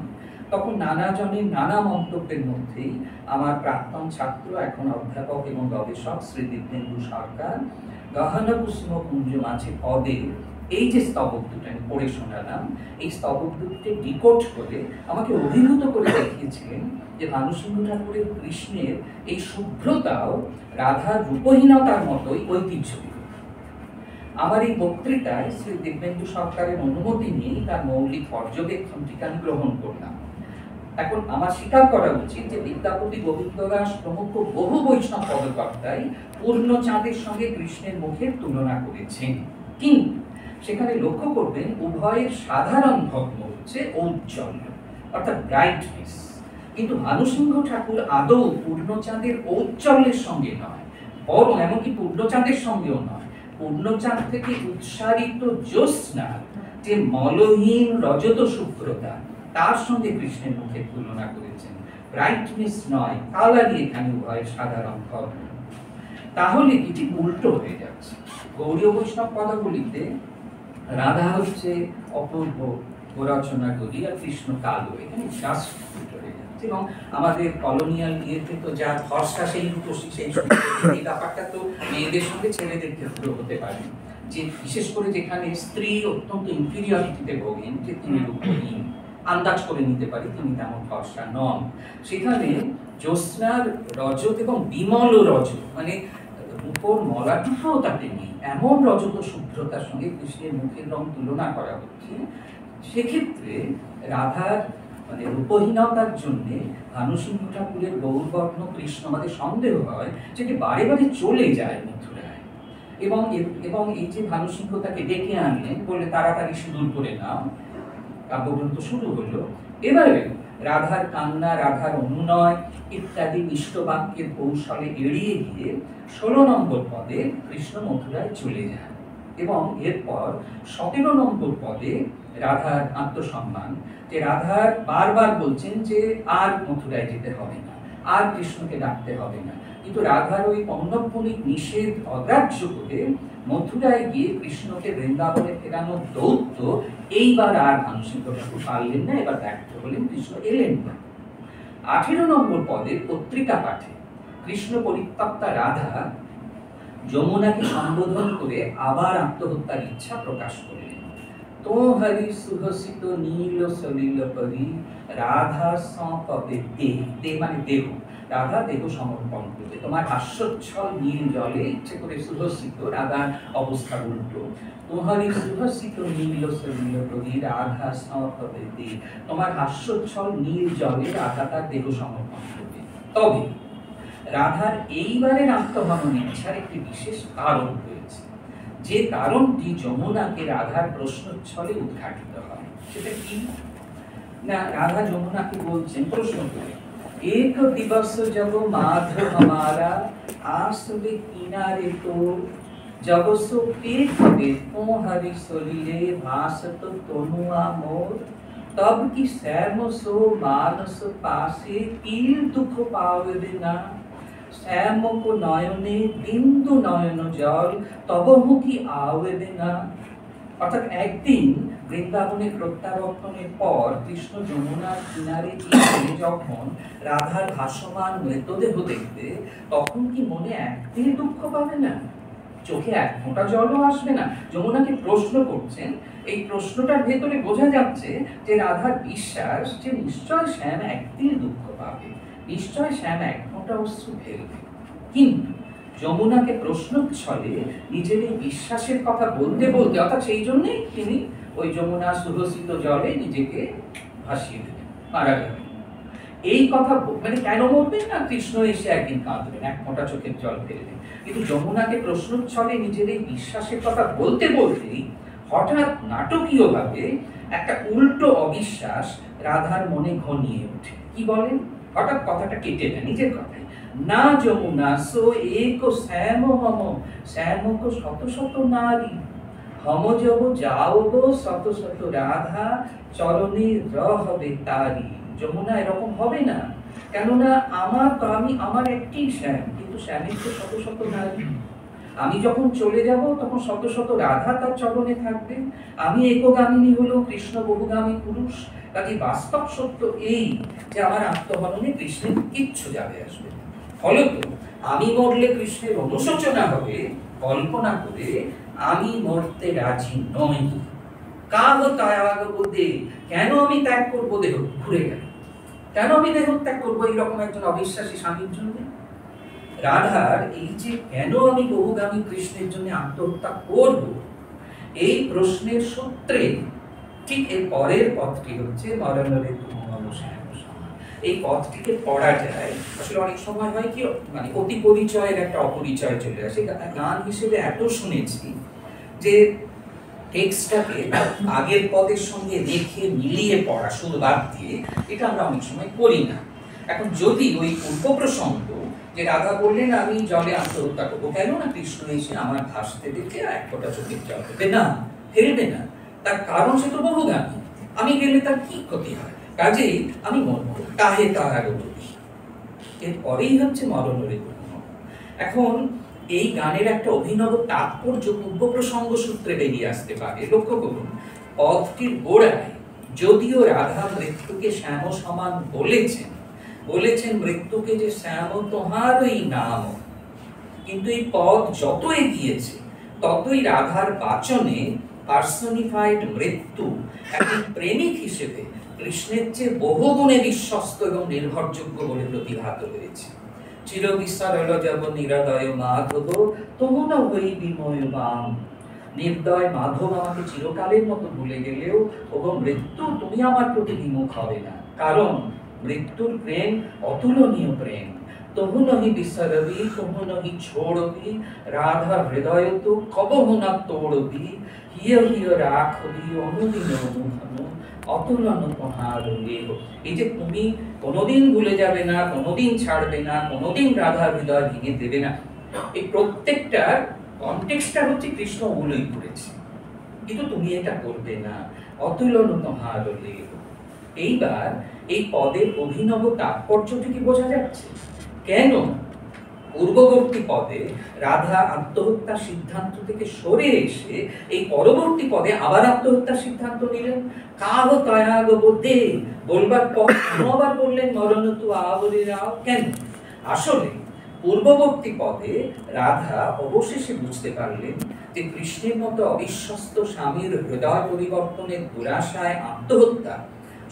তখন নানা জনের নানা মন্তব্যের মধ্যেই আমার প্রাক্তন ছাত্র, এখন অধ্যাপক এবং গবেষক শ্রী দিব্যেন্দু সরকার গহনা কুসুম কুঞ্জ মাঝে পদে এই যে স্তবক দুটো আমি পড়ে শোনালাম, এই স্তবক দুটোকে ডিকোড করে আমাকে অভিভূত করে দেখিয়েছিলেন যে ভানুসিংহ ঠাকুরের কৃষ্ণের এই শুভ্রতাও রাধার রূপহীনতার মতোই ঐতিহ্য। আমার এই বক্তৃতায় শ্রী দিব্যেন্দু সরকারের অনুমতি নিয়ে তার মৌলিক পর্যবেক্ষণটিকে আমি গ্রহণ করলাম। এখন আমার স্বীকার করা উচিত যে বিদ্যাপতি, গোবিন্দ দাস প্রমুখ বহু বৈষ্ণব পদকর্তাই পূর্ণচাঁদের সঙ্গে কৃষ্ণের মুখের তুলনা করেছেন, কিন্তু সেখানে লক্ষ্য করবেন উভয়ের সাধারণ ধর্ম হচ্ছে ঔজ্জ্বল্য, অর্থাৎ ব্রাইটনেস। কিন্তু ভানুসিংহ ঠাকুর আদৌ পূর্ণচাঁদের ঔজ্জ্বল্যের সঙ্গে নয়, বরং এমনকি পূর্ণচাঁদের সঙ্গেও নয়, পূর্ণচাঁদ থেকে উৎসারিত জ্যোৎস্না যে মলহীন রজত শুভ্রতা, তার সঙ্গে কৃষ্ণের মুখের তুলনা করেছেন। ব্রাইটনেস নয়, কালারই এখানে উভয়ের সাধারণ ধর্ম। তাহলে এটি উল্টো হয়ে যাচ্ছে। গৌড়ীয় বৈষ্ণব পদাবলিতে রাধা হচ্ছে অপূর্ব রচনাগুলি, আর কৃষ্ণ কালো, এখানে জাস্ট চলে যাচ্ছে। এবং আমাদের কলোনিয়াল ইয়েতে তো যা ভরসা সেই রূপসী সেই এই ব্যাপারটা তো মেয়েদের সঙ্গে ছেলেদের ক্ষেত্রেও হতে পারে, যে বিশেষ করে যেখানে স্ত্রী অত্যন্ত ইনফিরিয়রিটিতে ভোগেন, যে তিনি রূপহীন, আন্দাজ করে নিতে পারি তিনি তেমন ভরসা নন, সেখানে জ্যোৎস্নার রজত এবং বিমল রজত, মানে উপর মলাটুকুও তাতে নেই, এমন রজত শুভ্রতার সঙ্গে কৃষ্ণের মুখের রং তুলনা করা হচ্ছে। সেক্ষেত্রে রাধার মানে রূপহীনতার জন্যে ভানুসিংহ ঠাকুরের গৌরবর্ণ কৃষ্ণ আমাদের সন্দেহ হয়, যেটি বারে বারে চলে যায় মথুরায়। এবং এই যে ভানুসিংহ তাকে ডেকে আনলেন, বললে তাড়াতাড়ি সিঁদুর করে নাও, কাব্যগ্রন্থ শুরু হলো। এবারে রাধার কান্না, রাধার অনুনয় ইত্যাদি মিষ্ট বাক্যের কৌশলে এড়িয়ে গিয়ে 16 নম্বর পদে কৃষ্ণ মথুরায় চলে যান। এবং এরপর 17 নম্বর পদে রাধার আত্মসম্মান, যে রাধার বারবার বলছেন যে আর মথুরায় যেতে হবে না, আর কৃষ্ণকে ডাকতে হবে না, কিন্তু রাধার ওই পৌনঃপুনিক নিষেধ অগ্রাহ্য করে মথুরায় গিয়ে কৃষ্ণকে বৃন্দাবনে ফেরানোর দৌত্য এইবার আর ভানুসিংহ ঠাকুর পারলেন না, এবার ব্যর্থ হলেন, কৃষ্ণ এলেন না। 18 নম্বর পদে পত্রিকা পাঠে কৃষ্ণ পরিত্যক্তা রাধা যমুনাকে সম্বোধন করে আবার আত্মহত্যার ইচ্ছা প্রকাশ করলেন। তো হরি সুহসিত নীল সলিল পরি রাধা সপবে দেহ, মানে দেহ, রাধা দেহ সমর্পণ করবে। তোমার হাস্যোচ্ছল নীল জলে, ইচ্ছে করে সুহসিত, রাধার অবস্থা উল্টো। তোমার সুহসিত নীল সলিল পরি রাধা সপবে দেহ, তোমার হাস্যোচ্ছল নীল জলে রাধা তার দেহ সমর্পণ করবে। তবে রাধার এইবারের আত্মহনন ইচ্ছার একটি বিশেষ কারণ রয়েছে, যে কারণটি যমুনাকে রাধার প্রশ্নচ্ছলে উদ্ঘাটিত হয়। সেটা কি না, রাধা যমুনাকে বলছেন প্রশ্ন করে, এক দিবস জব মাধ हमारा आसवे किनारे तो जब सो पेट में तो हरि सलिले भासत तनुआ मोर तब की श्याम सो मानस पासे कील दुख पावे ना শ্যাম কো নয়নে বিন্দু নয়ন জল তব মুখী আওয়েবে না। অর্থাৎ একদিন বৃন্দাবনের প্রত্যাবর্তনের পর কৃষ্ণ যমুনার কিনারে গিয়ে যখন রাধার ভাসমান মৃতদেহ দেখবে, তখন কি মনে একদিন দুঃখ পাবে না, চোখে এক ফোঁটা জলও আসবে না? যমুনাকে প্রশ্ন করছেন, এই প্রশ্নটার ভেতরে বোঝা যাচ্ছে যে রাধার বিশ্বাস যে নিশ্চয় শ্যাম একদিন দুঃখ পাবে, নিশ্চয় শ্যাম এক ফোঁটা অশ্রু ফেলবে। কিন্তু যমুনাকে প্রশ্ন ছলে নিজের এই বিশ্বাসের কথা বলতে বলতে, অর্থাৎ সেই জন্যই তিনি ওই যমুনা সুরসিত জলে নিজেকে ভাসিয়ে দেবেন, মারা যাবেন। এই কথা মানে কেন বলবেন না, কৃষ্ণ এসে একদিন কাঁদবেন, এক ফোঁটা চোখের জল ফেলবেন। কিন্তু যমুনাকে প্রশ্ন ছলে নিজের এই বিশ্বাসের কথা বলতে বলতেই হঠাৎ নাটকীয়ভাবে একটা উল্টো অবিশ্বাস রাধার মনে ঘনিয়ে ওঠে। কি বলেন? হঠাৎ কথাটা কেটে দেয় নিজের কথাই, না যমুনা সো এক শ্যাম হম শ্যাম কো শত শত নারী হম জব যাও গো শত শত রাধা চরণে হবে তারি। যমুনা এরকম হবে না, কেননা আমার একটি শ্যাম, কিন্তু শ্যামের তো শত শত নারী। আমি যখন চলে যাব তখন শত শত রাধা তার চরণে থাকবে। আমি একগামিনী হলেও কৃষ্ণ বহুগামী পুরুষ। কাজে বাস্তব সত্য এই যে আমার আত্মহননে কৃষ্ণের কিচ্ছু যাবে আসবে। ফলত আমি মরলে কৃষ্ণের অনুশোচনা হবে, কল্পনা করে আমি মরতে রাজি নই। কাহ ত্যাগ বোধে, কেন আমি ত্যাগ করবো দেহ? ঘুরে গেল, কেন আমি দেহ ত্যাগ করবো এইরকম একজন অবিশ্বাসী স্বামীর জন্য? রাধার এই যে কেন আমি বহুগামী কৃষ্ণের জন্য আত্মহত্যা করব, এই প্রশ্নের সূত্রে ঠিক এর পরের পথটি হচ্ছে মরণরে তুমল শ্যাম। এই পথটিকে পড়া যায়, আসলে অনেক সময় হয় কি, মানে অতি পরিচয়ের একটা অপরিচয় চলে আসে। গান হিসেবে এত শুনেছি যে টেক্সটটাকে আগের পদের সঙ্গে রেখে মিলিয়ে পড়া সুর বাদ দিয়ে, এটা আমরা অনেক সময় করি না। এখন যদি ওই পূর্ব প্রসঙ্গ যে রাধা বললেন আমি জলে আত্মহত্যা করবো, কেন না কৃষ্ণ এসে আমার ভাসতে দেখে এক ফোঁটা চোখের জল দেবে না, ফেলবে না, তার কারণ সে তো বহুগামী, আমি গেলে তার কি ক্ষতি হয়, কাজেই আমি মরবো, কাহে তাহার বলি। এরপরেই হচ্ছে মরণরে তুমল। এখন এই গানের একটা অভিনব তাৎপর্য পূর্ব প্রসঙ্গ সূত্রে বেরিয়ে আসতে পারে। লক্ষ্য করুন, পদটির গোড়ায় যদিও রাধা মৃত্যুকে শ্যাম সমান বলেছেন মৃত্যুকে যে শ্যাম তোমারই নাম, কিন্তু এই পদ যত এগিয়েছে ততই রাধার বাচনে পার্সনিফাইড মৃত্যু একজন প্রেমিক হিসেবে কৃষ্ণের চেয়ে বহুগুণে বিশ্বস্ত এবং নির্ভরযোগ্য বলে প্রতিভাত হয়েছে। চির বিসরল যাব নিরদয় মাধব তমন হই বিময় বাম। নির্দয় মাধব আমাকে চিরকালের মতো ভুলে গেলেও এবং মৃত্যু তুমি আমার প্রতি বিমুখ হবে না, কারণ মৃত্যুর প্রেম অতুলনীয় প্রেম। তহু নহি বিসরবি তহু নহি ছোড়বি রাধা হৃদয় তো কবহু না তোড়বি। হিয় হিয় রাখবি অনুদিন অনুঘন অতুলন তোমার লেহ। এই যে তুমি কোনোদিন ভুলে যাবে না, কোনোদিন ছাড়বে না, কোনোদিন রাধার হৃদয় ভেঙে দেবে না, এই প্রত্যেকটার কনটেক্সটটা হচ্ছে কৃষ্ণ ওগুলোই করেছে, কিন্তু তুমি এটা করবে না, অতুলন তোমার লেহ। এইবার এই পদের অভিনব তাৎপর্যটি কি বোঝা যাচ্ছে? কেন পূর্ববর্তী পদে রাধা আত্মহত্যার সিদ্ধান্ত থেকে সরে এসে এই পরবর্তী পদে আবার আত্মহত্যার সিদ্ধান্ত নিলেন? কাহ তয়াগ বোধে বলবার পর আবার বললেন মরণ তু আবরে রাও। কেন? আসলে পূর্ববর্তী পদে রাধা অবশেষে বুঝতে পারলেন যে কৃষ্ণের মতো অবিশ্বস্ত স্বামীর হৃদয় পরিবর্তনের দুরাশায় আত্মহত্যা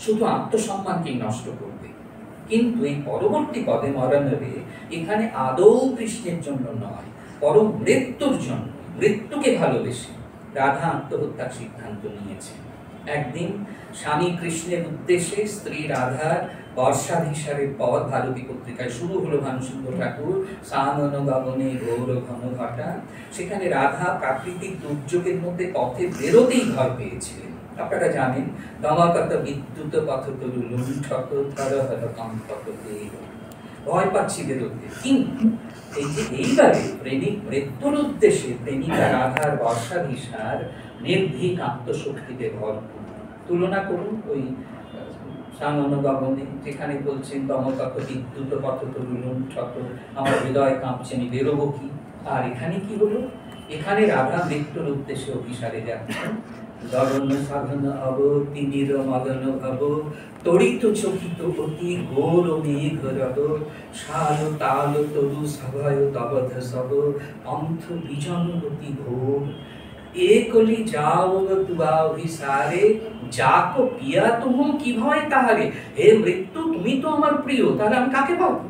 শুধু আত্মসম্মানকেই নষ্ট করবে। কিন্তু এই পরবর্তী পদে মরণরে এখানে আদৌ কৃষ্ণের জন্য নয়, বরং মৃত্যুর জন্য, মৃত্যুকে ভালোবেসে রাধা আত্মহত্যার সিদ্ধান্ত নিয়েছে। একদিন স্বামী কৃষ্ণের উদ্দেশ্যে স্ত্রী রাধার বর্ষাধিসারের পদ ভারতী পত্রিকায় শুরু হলো ভানুসিংহ ঠাকুর সানন গগনে গৌর ঘন ঘটা। সেখানে রাধা প্রাকৃতিক দুর্যোগের মধ্যে পথে বেরোতেই ভয় পেয়েছিলেন। আপনারা জানেন, দমাকত বিদ্যুৎ পথতরু লুণ্ঠক ধরহর কম্পক দেহ, ভয় পাচ্ছি বেরোতে। কিন্তু এই যে এইবারে প্রেমিক মৃত্যুর উদ্দেশ্যে প্রেমিকা রাধার বর্ষাধিসার নির্ভীক আত্মশক্তিতে ভরপুর। তুলনা করুন ওই সানন গগনে, যেখানে বলছেন দমকত বিদ্যুৎ পথতরু লুণ্ঠক, আমার হৃদয় কাঁপছে, আমি বেরোবো কি? আর এখানে কি হলো? এখানে রাধা মৃত্যুর উদ্দেশ্যে অভিসারে যাচ্ছেন। গগন সাধন অব তিমির মদন ভব তড়িত চকিত অতি ঘোর মেঘ রব শাল তাল তরু সভয় তবধ সব পন্থ বিজন অতি ঘোর। একলি যাও তুয়া অভিসারে যাকো পিয়া তুম কি ভয় তাহারে। হে মৃত্যু, তুমি তো আমার প্রিয়, তাহলে আমি কাকে পাবো?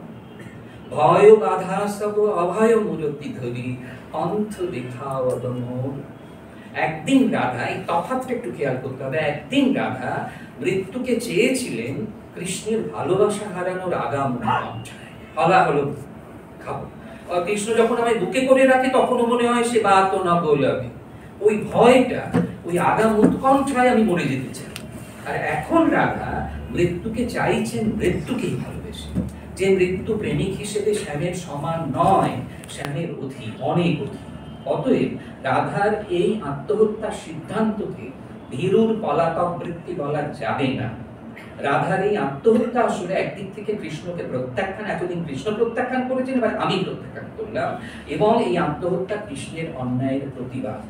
ভয় বাধা সব অভয় মূরতি ধরি পন্থ দেখাও মোর। একদিন রাধা, এই তফাৎটা একটু খেয়াল করতে হবে, একদিন রাধা মৃত্যুকে চেয়েছিলেন কৃষ্ণের ভালোবাসা হারানোর আগাম উৎকণ্ঠায়। বলা হলো খাবো, কৃষ্ণ যখন আমায় বুকে করে রাখে তখনও মনে হয় সে বা তো না বলবে, ওই ভয়টা, ওই আগাম উৎকণ্ঠায় আমি মরে যেতে চাই। আর এখন রাধা মৃত্যুকে চাইছেন মৃত্যুকেই ভালোবেসে, যে মৃত্যু প্রেমিক হিসেবে শ্যামের সমান নয়, শ্যামের অধিক, অনেক অধিক। অতএব রাধার এই আত্মহত্যার সিদ্ধান্তকে ভীরুর পলাতক বৃত্তি বলা যাবে না। রাধার এই আত্মহত্যা আসলে একদিক থেকে কৃষ্ণকে প্রত্যাখ্যান, এতদিন কৃষ্ণ প্রত্যাখ্যান করেছেন, এবার আমি প্রত্যাখ্যান করলাম, এবং এই আত্মহত্যা কৃষ্ণের অন্যায়ের প্রতিবাদ।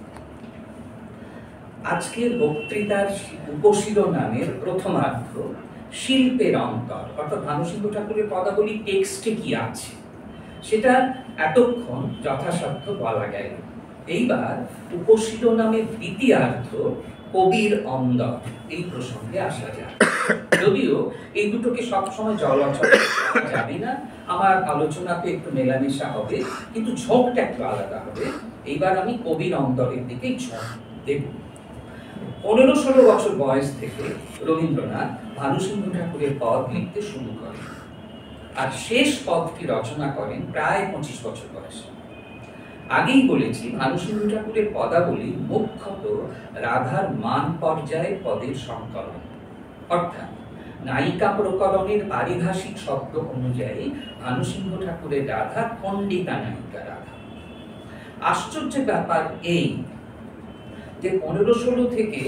আজকের বক্তৃতার উপশিরোনামের প্রথমার্ধ শিল্পের অন্তর, অর্থাৎ ভানুসিংহ ঠাকুরের পদাবলী টেক্সটে কি আছে সেটা এতক্ষণ যথাসাধ্য বলা গেল। এইবার উপশিরোনামের দ্বিতীয়ার্ধ কবির অন্দর, এই প্রসঙ্গে আসা যায়। যদিও এই দুটোকে সবসময় জলাচল করা যাবে না, আমার আলোচনাতে একটু মেলামেশা হবে, কিন্তু ঝোঁকটা একটু আলাদা হবে। এইবার আমি কবির অন্দরের দিকেই ঝোঁক দেব। 15-16 বছর বয়স থেকে রবীন্দ্রনাথ ভানুসিংহ ঠাকুরের পদ লিখতে শুরু করেন, আর শেষ পদটি রচনা করেন প্রায় 25 বছর বয়সে। আগেই বলেছি, ভানুসিংহ ঠাকুরের পদাবলী মুখ্যত রাধার মান পর্যায়ের পদের সংকলন, অর্থাৎ নায়িকা প্রকরণের পারিভাষিক শব্দ অনুযায়ী ভানুসিংহ ঠাকুরের রাধা খণ্ডিতা নায়িকা রাধা। আশ্চর্যের ব্যাপার এই যে 15-16 থেকে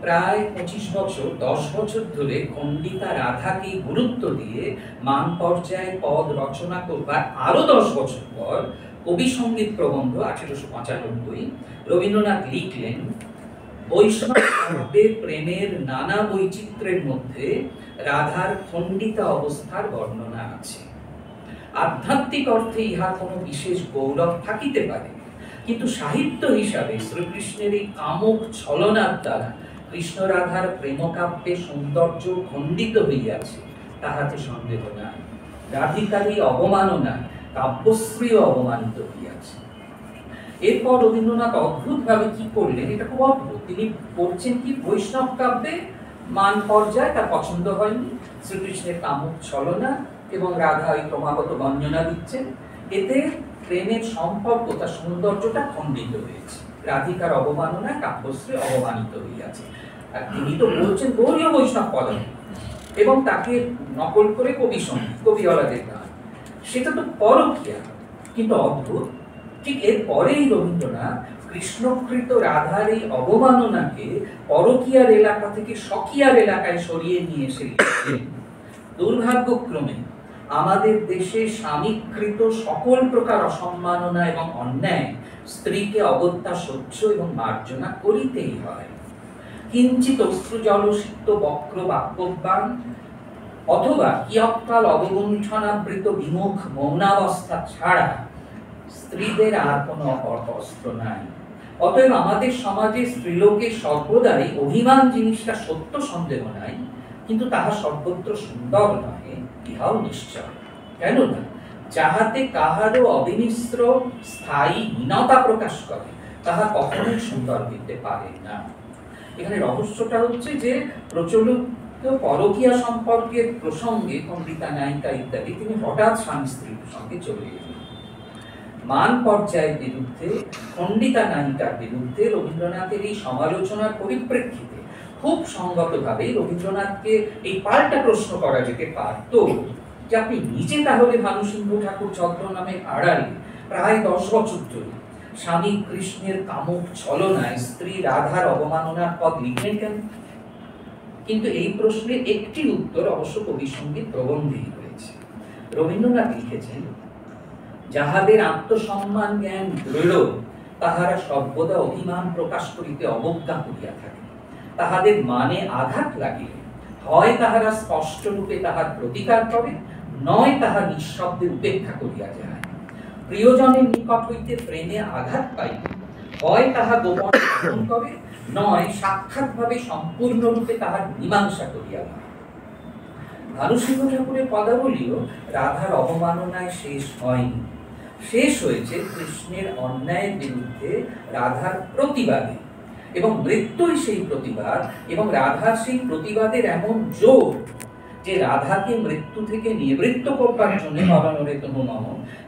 প্রায় 25 বছর, 10 বছর ধরে খণ্ডিতা রাধাকে গুরুত্ব দিয়ে মান পর্যায়ে পদ রচনা করবার আরো 10 বছর পর কবি সঙ্গীত প্রবন্ধ 1895 রবীন্দ্রনাথ লিখলেন, বৈষ্ণব কাব্যে প্রেমের নানা বৈচিত্র্যের মধ্যে রাধার খণ্ডিতা অবস্থার বর্ণনা আছে। আধ্যাত্মিক অর্থে ইহা কোনো বিশেষ গৌরব থাকিতে পারে, কিন্তু সাহিত্য হিসাবে শ্রীকৃষ্ণের এই কামক ছলনার দ্বারা কৃষ্ণ রাধার প্রেমকাব্যে সৌন্দর্য খণ্ডিত হইয়াছে তাহাতে সন্দেহ নাই। রাধিকারী অবমাননা কাব্যশ্রীও অবমানিত হইয়াছে। এরপর রবীন্দ্রনাথ অদ্ভুতভাবে কি করলেন, এটা খুব অদ্ভুত। তিনি পড়ছেন কি বৈষ্ণব কাব্যে মান পর্যায়ে তার পছন্দ হয়নি, শ্রীকৃষ্ণের কামক ছলনা এবং রাধা ওই ক্রমাগত বঞ্জনা দিচ্ছেন, এতে প্রেমের সম্পর্ক তার সৌন্দর্যটা খণ্ডিত হয়েছে। রাধিকার অবমাননায় কাব্যশ্রী অবমানিত হইয়াছে। আর তিনি তো বলছেন গৌরীয় বৈষ্ণব পদাবলী এবং তাকে নকল করে কবি সঙ্গীত, কবিওয়ালাদের গান, সেটা তো পরকীয়া। কিন্তু অদ্ভুত, ঠিক এর পরেই রবীন্দ্রনাথ কৃষ্ণকৃত রাধার এই অবমাননাকে পরকীয়ার এলাকা থেকে স্বকীয়ার এলাকায় সরিয়ে নিয়ে এসে দুর্ভাগ্যক্রমে আমাদের দেশে স্বামীকৃত সকল প্রকার অসম্মাননা এবং অন্যায় স্ত্রীকে অগত্যা সহ্য এবং মার্জনা করিতেই হয়। কিঞ্চিত অশ্রুজলসিক্ত বক্র বাক্যবান অথবা কিয়ৎকাল অবগুণ্ঠনাবৃত বিমুখ মৌনাবস্থা ছাড়া স্ত্রীদের আর কোনো অস্ত্র নাই। অতএব আমাদের সমাজে স্ত্রীলোকের সর্বদাই অভিমান জিনিসটা সত্য, সন্দেহ নাই, কিন্তু তাহা সর্বত্র সুন্দর নহে, ইহাও নিশ্চয়। কেননা যাহাতে কাহারও অবিমিশ্র স্থায়ী হীনতা প্রকাশ করে তাহা কখনোই সুন্দর হইতে পারে না। এখানে রহস্যটা হচ্ছে যে প্রচলিত পরকীয়া সম্পর্কের প্রসঙ্গে খণ্ডিতা নায়িকা ইত্যাদি তিনি হঠাৎ স্বামী স্ত্রীর প্রসঙ্গে চলে এলেন। মান পর্যায়ের বিরুদ্ধে, খণ্ডিতা নায়িকার বিরুদ্ধে রবীন্দ্রনাথের এই সমালোচনার পরিপ্রেক্ষিতে খুব সঙ্গতভাবে রবীন্দ্রনাথকে এই পাল্টা প্রশ্ন করা যেতে পারত যে আপনি নিজে তাহলে ভানুসিংহ ঠাকুর ছদ্মনামের আড়ালে প্রায় 10 বছর ধরে স্বামী কৃষ্ণের কামক ছলনায় স্ত্রী রাধার অবমাননার পদ লিখলেন কেন? কিন্তু এই প্রশ্নের একটি উত্তর অবশ্য কবি সঙ্গীত প্রবন্ধেই রয়েছে। রবীন্দ্রনাথ লিখেছেন, যাহাদের আত্মসম্মান জ্ঞান দৃঢ় তাহারা সর্বদা অভিমান প্রকাশ করিতে অবজ্ঞা করিয়া থাকে। তাহাদের মানে আঘাত লাগিলে হয় তাহারা স্পষ্ট রূপে তাহার প্রতিকার করে, নয় তাহা নিঃশব্দে উপেক্ষা করিয়া যায়। প্রিয়জনের নিকট হইতে প্রেমে আঘাত পাইলে হয় তাহা গোপন গ্রহণ করে, নয় সাক্ষাৎভাবে সম্পূর্ণরূপে তাহার মীমাংসা করিয়া যায়। ভানুসিংহ ঠাকুরের পদাবলীও রাধার অবমাননায় শেষ হয়নি, শেষ হয়েছে কৃষ্ণের অন্যায়ের বিরুদ্ধে রাধার প্রতিবাদে, এবং মৃত্যুই সেই প্রতিবাদ, এবং রাধার সেই প্রতিবাদের এমন জোর যে রাধাকে মৃত্যু থেকে নিবৃত্ত করবার জন্য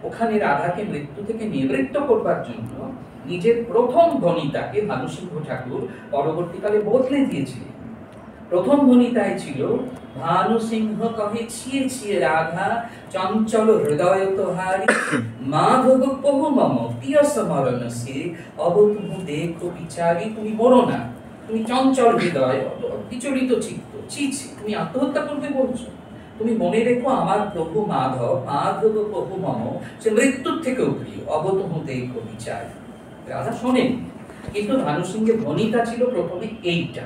ওখানে রাধাকে মৃত্যু থেকে নিবৃত্ত করবার জন্য নিজের প্রথম ধ্বনিতাকে ভানুসিংহ ঠাকুর পরবর্তীকালে বদলে দিয়েছিলেন। প্রথম ধ্বনিতায় ছিল, ভানু সিংহ কহে ছিয়ে ছিয়ে রাধা চঞ্চল হৃদয় তোহারি মাধব বহু মম প্রিয় সমরণ সে অব তুমু দেখো বিচারি। তুমি মরো না, তুমি চঞ্চল হৃদয়, বিচলিত চিত্ত, ছি ছি, তুমি আত্মহত্যা করবে বলছো? তুমি মনে রেখো আমার প্রভু মাধব, মাধব প্রভু মম, সে মৃত্যুর থেকেও প্রিয়, অব তুমু দেখো বিচারি। রাধা শোনেন, কিন্তু ভানু সিংহের ধ্বনিতা ছিল প্রথমে এইটা,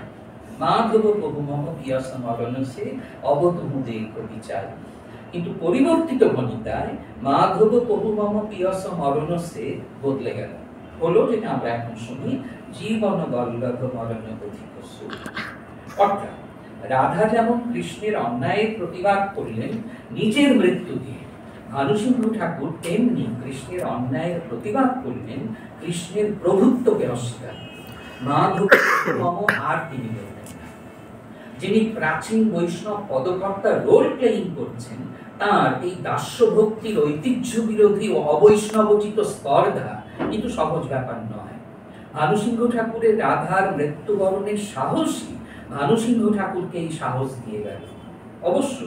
মাধব প্রভু মম প্রিয় সমরণ সে অব তুমু দেখো বিচারি। কিন্তু পরিবর্তিত ধ্বনিতায় মাধব প্রভু মম প্রিয় সমরণ সে বদলে গেল, হলো যেটা আমরা এখন শুনি, জীবন বল্লভ মরণ অধিক সুখ। অর্থাৎ রাধা যেমন কৃষ্ণের অন্যায়ের প্রতিবাদ করলেন নিজের মৃত্যু দিয়ে, ভানুসিংহ ঠাকুর তেমনি কৃষ্ণের অন্যায়ের প্রতিবাদ করলেন কৃষ্ণের প্রভুত্বকে অস্বীকার। মাধব মম আর তিনি বললেন না। যিনি প্রাচীন বৈষ্ণব পদকর্তা রোল প্লেয়িং করছেন, তার এই দাস্য ভক্তির ঐতিহ্য বিরোধী ও অবৈষ্ণবোচিত স্পর্ধা কিন্তু সহজ ব্যাপার নয়। ভানুসিংহ ঠাকুরের রাধার মৃত্যুবরণের সাহসী ভানুসিংহ ঠাকুরকে এই সাহস দিয়ে গেল। অবশ্য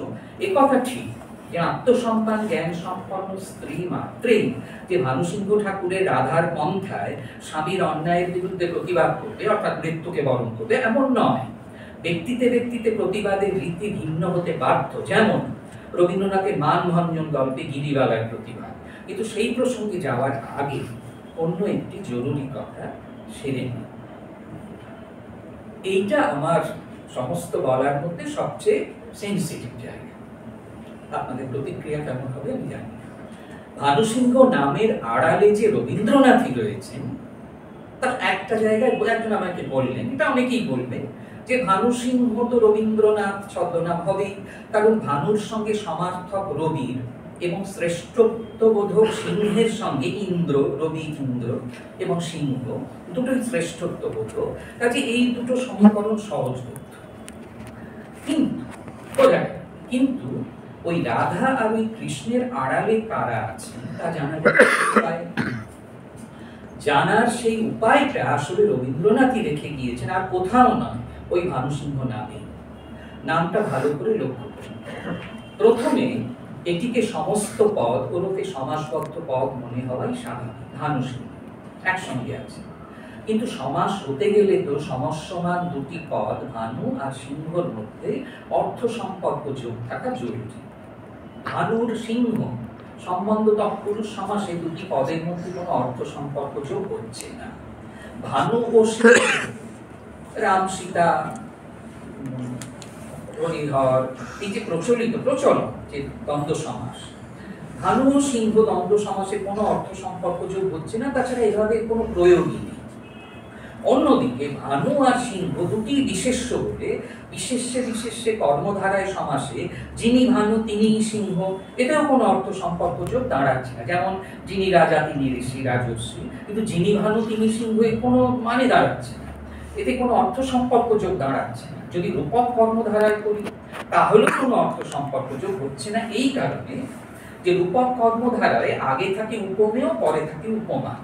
একথা ঠিক যে আত্মসম্মান জ্ঞান সম্পন্ন স্ত্রী মাত্রেই যে ভানুসিংহ ঠাকুরের রাধার পন্থায় স্বামীর অন্যায়ের বিরুদ্ধে প্রতিবাদ করবে, অর্থাৎ মৃত্যুকে বরণ করবে, এমন নয়। ব্যক্তিতে ব্যক্তিতে প্রতিবাদের রীতি ভিন্ন হতে বাধ্য। যেমন রবীন্দ্রনাথের মানভঞ্জন গল্পে গিরিবালার প্রতিবাদ। কিন্তু সেই প্রসঙ্গে যাওয়ার আগে অন্য একটি জরুরি কথা সেরে নিই। এইটা আমার সমস্ত বলার মধ্যে সবচেয়ে সেন্সিটিভ জায়গা। আপনাদের প্রতিক্রিয়া কেমন হবে আমি জানি না। ভানু সিংহ নামের আড়ালে যে রবীন্দ্রনাথই রয়েছেন, তার একটা জায়গায় একজন আমাকে বললেন, এটা অনেকেই বলবেন, যে ভানু সিংহ তো রবীন্দ্রনাথ ছদ্মনাম হবেই, কারণ ভানুর সঙ্গে সমার্থক রবির এবং শ্রেষ্ঠত্ববোধক সিংহের সঙ্গে ইন্দ্র, রবি ইন্দ্র এবং সিংহ দুটোই শ্রেষ্ঠত্ববোধ, কাজে এই দুটো সমীকরণ সহজবোধ। কিন্তু ওই রাধা আর ওই কৃষ্ণের আড়ালে কারা আছে তা জানার সেই উপায়টা আসলে রবীন্দ্রনাথই রেখে গিয়েছেন, আর কোথাও নয়, ওই ভানু সিংহ নামে। নামটা ভালো করে লক্ষ্য করুন। প্রথমে এটিকে সমস্ত পদ ওরফে সমাসবদ্ধ পদ মনে হওয়াই স্বাভাবিক। ভানু সিংহ একসঙ্গে আছে, কিন্তু সমাস হতে গেলে তো সমস্যমান দুটি পদ ভানু আর সিংহর মধ্যে অর্থ সম্পর্ক যোগ থাকা জরুরি। ভানুর সিংহ সম্বন্ধ তৎপুরুষ সমাসে দুটি পদের মধ্যে কোনো অর্থ সম্পর্ক যোগ হচ্ছে না। ভানু ও সিংহ, রাম সীতা, হরিহর, এই যে প্রচলন যে দ্বন্দ্ব সমাস, ভানু ও সিংহ দ্বন্দ্ব সমাসে কোনো অর্থ সম্পর্ক যোগ হচ্ছে না, তাছাড়া এভাবে কোনো প্রয়োগই নেই। অন্যদিকে ভানু আর সিংহ দুটি বিশেষ্য বলে বিশেষ্যে কর্মধারায় সমাসে যিনি ভানু তিনিই সিংহ, এটাও কোনো অর্থ সম্পর্ক যোগ দাঁড়াচ্ছে না। যেমন যিনি রাজা তিনি ঋষি রাজর্ষি, কিন্তু যিনি ভানু তিনি সিংহ এর কোনো মানে দাঁড়াচ্ছে না, এতে কোনো অর্থ সম্পর্ক যোগ দাঁড়াচ্ছে না। যদি রূপক কর্মধারায় করি তাহলে কোনো অর্থ সম্পর্ক যোগ হচ্ছে না, এই কারণে যে রূপক কর্মধারায় আগে থাকে উপমেয়, পরে থাকে উপমান।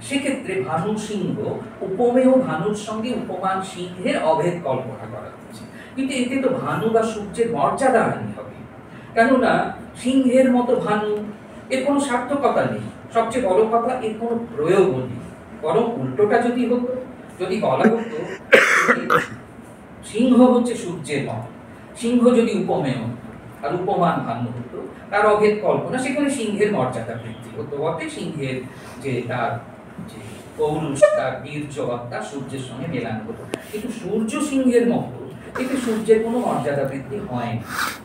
সেক্ষেত্রে ভানু সিংহ উপমেয় ভানুর সঙ্গে উপমান সিংহের অভেদ কল্পনা করা হচ্ছে, কিন্তু এতে তো ভানু বা সূর্যের মর্যাদা হানি হবে। কেননা সিংহের মতো ভানু, এর কোনো সার্থকতা নেই। সবচেয়ে বড় কথা, এর কোনো প্রয়োগ নেই। বরং উল্টোটা যদি হতো, যদি বলা হতো সিংহ হচ্ছে সূর্যের মতো, সিংহ যদি উপমেয় আর উপমান ভানু হতো, তার অভেদ কল্পনা, সেখানে সিংহের মর্যাদা বৃদ্ধি হতো বটে, সিংহের যে তার যে পৌরুষ, তার বীর্যবত্তা সূর্যের সঙ্গে মেলানো হতো। কিন্তু সূর্য সিংহের মতো এতে সূর্যের কোনো মর্যাদা বৃদ্ধি হয়নি।